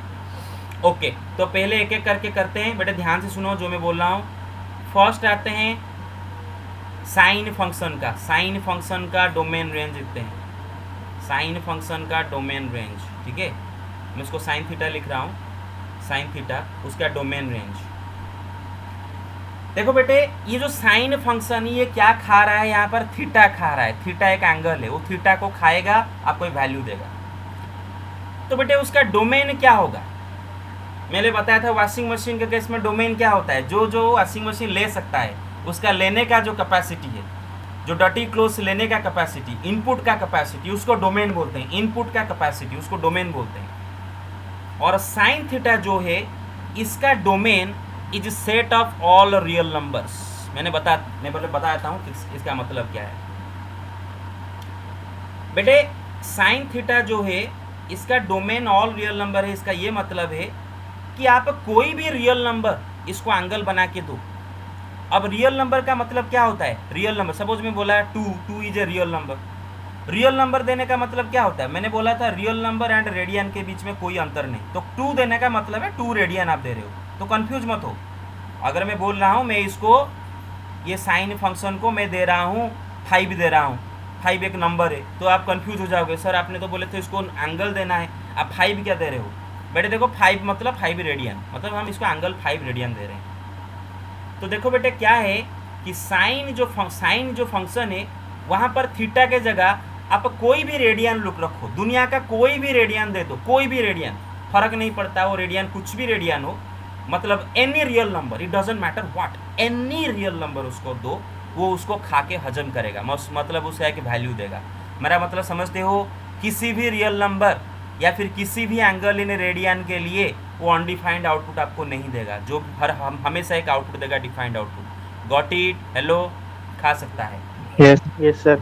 ओके। तो पहले एक एक करके करते हैं, बेटा ध्यान से सुनो जो मैं बोल रहा हूँ। फर्स्ट आते हैं साइन फंक्शन का, साइन फंक्शन का डोमेन रेंज लिखते हैं, साइन फंक्शन का डोमेन रेंज, ठीक है, मैं इसको साइन थीटा लिख रहा हूँ, साइन थीटा, उसका डोमेन रेंज। देखो बेटे ये जो साइन फंक्शन ये क्या खा रहा है, यहाँ पर थीटा खा रहा है, थीटा एक एंगल है, वो थीटा को खाएगा, आपको एक वैल्यू देगा। तो बेटे उसका डोमेन क्या होगा, मैंने बताया था वॉशिंग मशीन के केस में डोमेन क्या होता है, जो वॉशिंग मशीन ले सकता है उसका लेने का जो कैपेसिटी है, जो डर्टी क्लोथ्स लेने का कैपेसिटी, इनपुट का कैपेसिटी, उसको डोमेन बोलते हैं, इनपुट का कैपेसिटी उसको डोमेन बोलते हैं। और साइन थीटा जो है इसका domain is set of all real numbers. मैं बताता हूँ इसका मतलब क्या है। बेटे साइन थीटा जो है इसका डोमेन ऑल रियल नंबर है, इसका ये मतलब है कि आप कोई भी रियल नंबर इसको एंगल बना के दो। अब रियल नंबर का मतलब क्या होता है, रियल नंबर, सपोज मैं बोला 2 is a real number, real number देने का मतलब क्या होता है, मैंने बोला था रियल नंबर एंड रेडियन के बीच में कोई अंतर नहीं, तो 2 देने का मतलब है 2 रेडियन आप दे रहे हो, तो कंफ्यूज मत हो। अगर मैं बोल रहा हूँ मैं इसको ये साइन फंक्शन को मैं दे रहा हूँ 5 दे रहा हूँ, 5 एक नंबर है, तो आप कंफ्यूज हो जाओगे, सर आपने तो बोले थे इसको एंगल देना है, आप 5 क्या दे रहे हो। बेटे देखो 5 मतलब 5 रेडियन, मतलब हम इसको एंगल 5 रेडियन दे रहे हैं। तो देखो बेटे क्या है कि साइन जो फंक्शन है वहाँ पर थीटा के जगह आप कोई भी रेडियन लुक रखो, दुनिया का कोई भी रेडियन दे दो, कोई भी रेडियन, फर्क नहीं पड़ता वो रेडियन कुछ भी रेडियन हो, मतलब any real number, it doesn't matter what, any real number उसको दो, वो उसको खा के हजम करेगा, मतलब उसे एक वैल्यू देगा। मेरा मतलब समझते हो, किसी भी रियल नंबर या फिर किसी भी एंगल इन रेडियन के लिए वो अनडिफाइंड आउटपुट आपको नहीं देगा, जो हमेशा एक आउटपुट देगा, defined output. Got it, hello, खा सकता है, यस सर,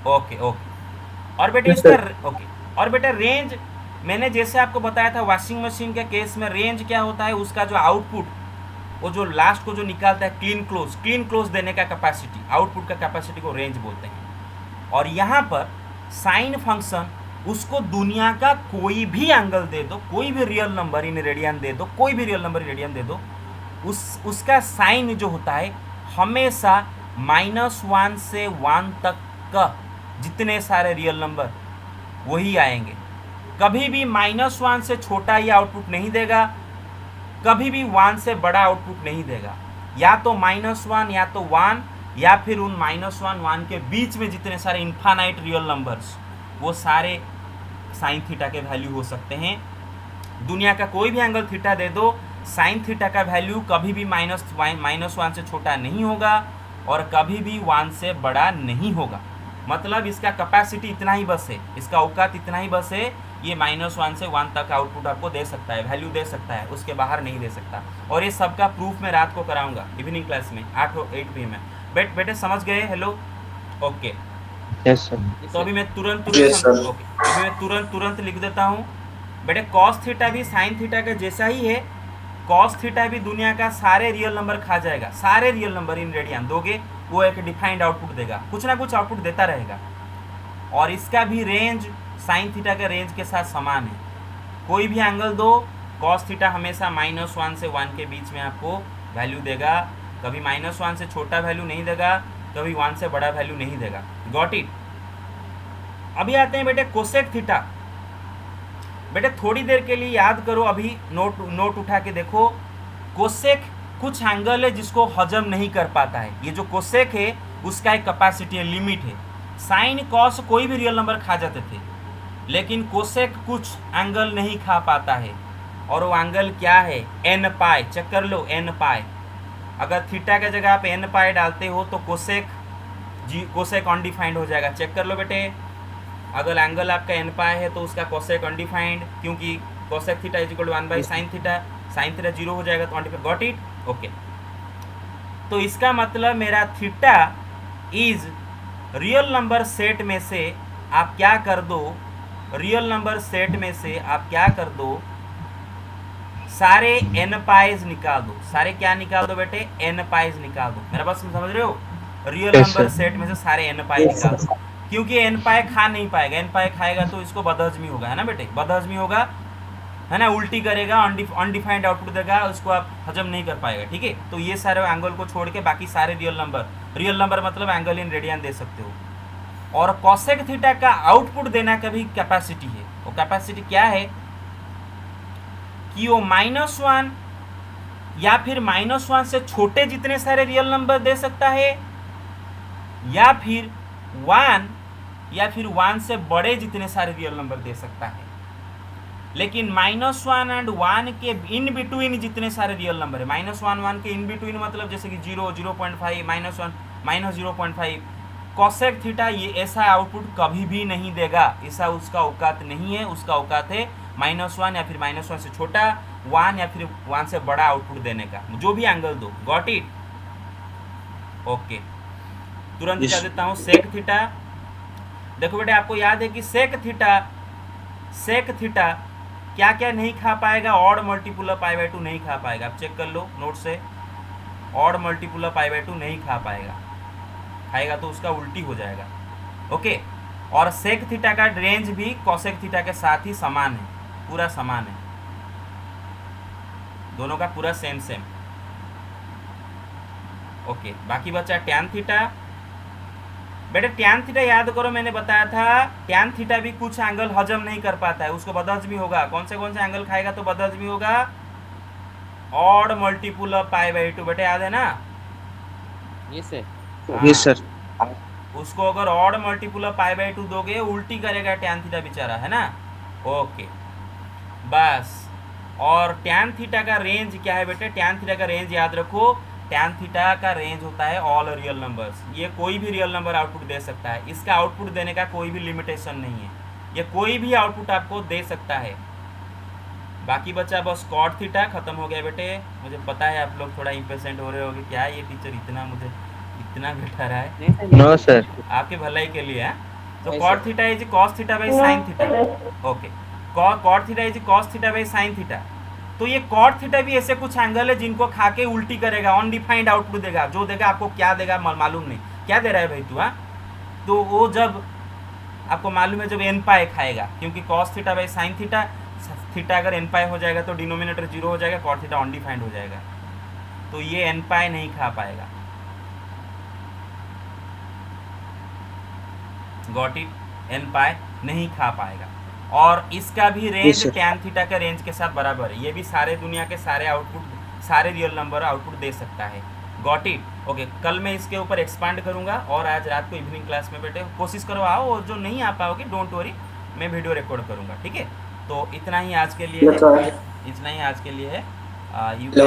ओके। और बेटे इसका ओके, और बेटा रेंज मैंने जैसे आपको बताया था वॉशिंग मशीन के केस में रेंज क्या होता है, उसका जो आउटपुट, वो जो लास्ट को जो निकालता है क्लीन क्लोज देने का कैपेसिटी, आउटपुट का कैपेसिटी को रेंज बोलते हैं। और यहाँ पर साइन फंक्शन उसको दुनिया का कोई भी एंगल दे दो, कोई भी रियल नंबर इन रेडियन दे दो, कोई भी रियल नंबर इन रेडियन दे दो, उसका साइन जो होता है हमेशा -1 से 1 तक का जितने सारे रियल नंबर वही आएंगे, कभी भी -1 से छोटा ये आउटपुट नहीं देगा, कभी भी 1 से बड़ा आउटपुट नहीं देगा, या तो -1 या तो 1, या फिर उन -1 1 के बीच में जितने सारे इन्फानाइट रियल नंबर्स, वो सारे साइन थीटा के वैल्यू हो सकते हैं। दुनिया का कोई भी एंगल थीटा दे दो, साइन थीटा का वैल्यू कभी भी -1 से छोटा नहीं होगा और कभी भी 1 से बड़ा नहीं होगा। मतलब इसका कैपेसिटी इतना ही बस है, इसका औकात इतना ही बस है, ये -1 से 1 तक आउटपुट आपको दे सकता है, वैल्यू दे सकता है, उसके बाहर नहीं दे सकता। और ये सबका प्रूफ मैं रात को कराऊंगा इवनिंग क्लास में 8 PM में। बेटे समझ गए, हेलो, ओके। यस सर, तो अभी मैं तुरंत Yes, sir. ओके, अभी मैं तुरंत लिख देता हूँ। बेटे कॉस थीटा भी साइन थीटा का जैसा ही है, कॉस थीटा भी दुनिया का सारे रियल नंबर खा जाएगा, सारे रियल नंबर इन रेडियन दोगे वो एक डिफाइंड आउटपुट देगा, कुछ ना कुछ आउटपुट देता रहेगा। और इसका भी रेंज साइन थीटा के रेंज के साथ समान है, कोई भी एंगल दो, कॉस थीटा हमेशा -1 से 1 के बीच में आपको वैल्यू देगा, कभी -1 से छोटा वैल्यू नहीं देगा, कभी 1 से बड़ा वैल्यू नहीं देगा। Got it. अभी आते हैं बेटे कोसेक थीटा। बेटे थोड़ी देर के लिए याद करो, अभी नोट उठा के देखो। कोसेक कुछ एंगल है जिसको हजम नहीं कर पाता है, ये जो कोसेक है उसका एक कैपेसिटी है, लिमिट है। साइन कॉस कोई भी रियल नंबर खा जाते थे, लेकिन कोसेक कुछ एंगल नहीं खा पाता है, और वो एंगल क्या है, एन पाई। चेक कर लो, एन पाई। अगर थीटा के जगह आप एन पाई डालते हो तो कोसेक अनडिफाइंड हो जाएगा। चेक कर लो बेटे, अगर एंगल आपका एन पाई है तो उसका कोसेक अनडिफाइंड, क्योंकि cosec theta is equal to 1 by sine theta. Sine theta 0 हो जाएगा तो अनडिफाइंड। Got it? ओके। तो इसका मतलब मेरा theta is real number set में से आप क्या कर दो, रियल नंबर सेट में से आप क्या कर दो, सारे एन पाइज निकाल दो। सारे क्या निकाल दो बेटे, एन पाइज निकाल दो। मेरा बात समझ रहे हो? Real Yes, number sir. Set में से सारे एन पाई निकाल दो, क्योंकि एन पाई खा नहीं पाएगा। एन पाई खाएगा तो इसको बदहजमी होगा, है ना बेटे, बदहजमी होगा, है ना, उल्टी करेगा, अनडिफाइंड आउटपुट देगा, उसको आप हजम नहीं कर पाएगा। ठीक है, तो ये सारे एंगल को छोड़ के बाकी सारे रियल नंबर मतलब एंगल इन रेडियन दे सकते हो। और कॉसेक थीटा का आउटपुट देना का भी कैपेसिटी है। वो कैपेसिटी क्या है कि वो -1 या फिर -1 से छोटे जितने सारे रियल नंबर दे सकता है, या फिर 1 या फिर 1 से बड़े जितने सारे रियल नंबर दे सकता है। लेकिन -1 एंड 1 के इन बिटवीन जितने सारे रियल नंबर है, -1 1 के इन बिटवीन मतलब जैसे कि 0 0.5 -1 -0.5, कॉसेक थीटा ये ऐसा आउटपुट कभी भी नहीं देगा। ऐसा उसका औकात नहीं है। उसका औकात है -1 या फिर -1 से छोटा, 1 या फिर 1 से बड़ा आउटपुट देने का, जो भी एंगल दो। Got it? ओके, तुरंत Yes. कर देता हूँ सेक थीटा। देखो बेटे, आपको याद है कि सेक थीटा क्या क्या नहीं खा पाएगा, ऑड मल्टीपुल ऑफ π/2 नहीं खा पाएगा। आप चेक कर लो नोट से, ऑड मल्टीपुल ऑफ π/2 नहीं खा पाएगा, खाएगा तो उसका उल्टी हो जाएगा। ओके, और सेक थीटा का रेंज भी कॉसेक थीटा के साथ ही समान है, पूरा समान है, दोनों का पूरा सेम। ओके, बाकी बचा टैन थीटा। बेटे टैन थीटा याद करो, मैंने बताया था टैन थीटा भी कुछ एंगल हजम नहीं कर पाता है, उसको बदहजमी होगा। कौन से एंगल खाएगा तो बदहजमी होगा? Odd multiple of π/2। बेटे याद है ना? ये सर। हाँ, Yes, sir. उसको अगर ऑड मल्टीपुल ऑफ π/2 दोगे, उल्टी करेगा टैन थीटा बेचारा, है ना? ओके, बस। और टैन थीटा का रेंज क्या है बेटे? टैन थीटा का रेंज याद रखो, टैन थीटा का रेंज होता है ऑल रियल नंबर्स। ये कोई भी रियल नंबर आउटपुट दे सकता है, इसका आउटपुट देने का कोई भी लिमिटेशन नहीं है, ये कोई भी आउटपुट आपको दे सकता है। बाकी बचा बस कॉट थीटा। खत्म हो गया बेटे। मुझे पता है आप लोग थोड़ा इम्पेशेंट हो रहे होगे, क्या ये टीचर इतना बैठा रहा है। नहीं सर। No, sir. आपके भलाई के लिए है। तो नहीं, cot sir. Theta is cos theta by sine theta. Okay, cot theta is cos theta by sine theta. तो ये कॉट थीटा भी ऐसे कुछ एंगल है जिनको खा के उल्टी करेगा, अनडिफाइंड आउटपुट देगा। जो देगा आपको क्या देगा मालूम नहीं, क्या दे रहा है भाई तू? हाँ, तो वो जब आपको मालूम है जब एन पाई खाएगा, क्योंकि cos theta by sine theta, theta अगर एन पाई हो जाएगा तो डिनोमिनेटर 0 हो जाएगा, कॉट थीटा अनडिफाइंड हो जाएगा, तो ये एन पाई नहीं खा पाएगा। Got it? एन पाई नहीं खा पाएगा। और इसका भी range Yes, sir. Tan theta के रेंज के साथ बराबर है। ये भी सारे दुनिया के सारे आउटपुट, सारे रियल नंबर आउटपुट दे सकता है। Got it? ओके, कल मैं इसके ऊपर एक्सपांड करूंगा, और आज रात को इवनिंग क्लास में बेटे कोशिश करो आओ, और जो नहीं आ पाओगे डोंट वरी, मैं वीडियो रिकॉर्ड करूंगा। ठीक है, तो इतना ही आज के लिए है, Yes, sir. इतना ही आज के लिए है। Hello.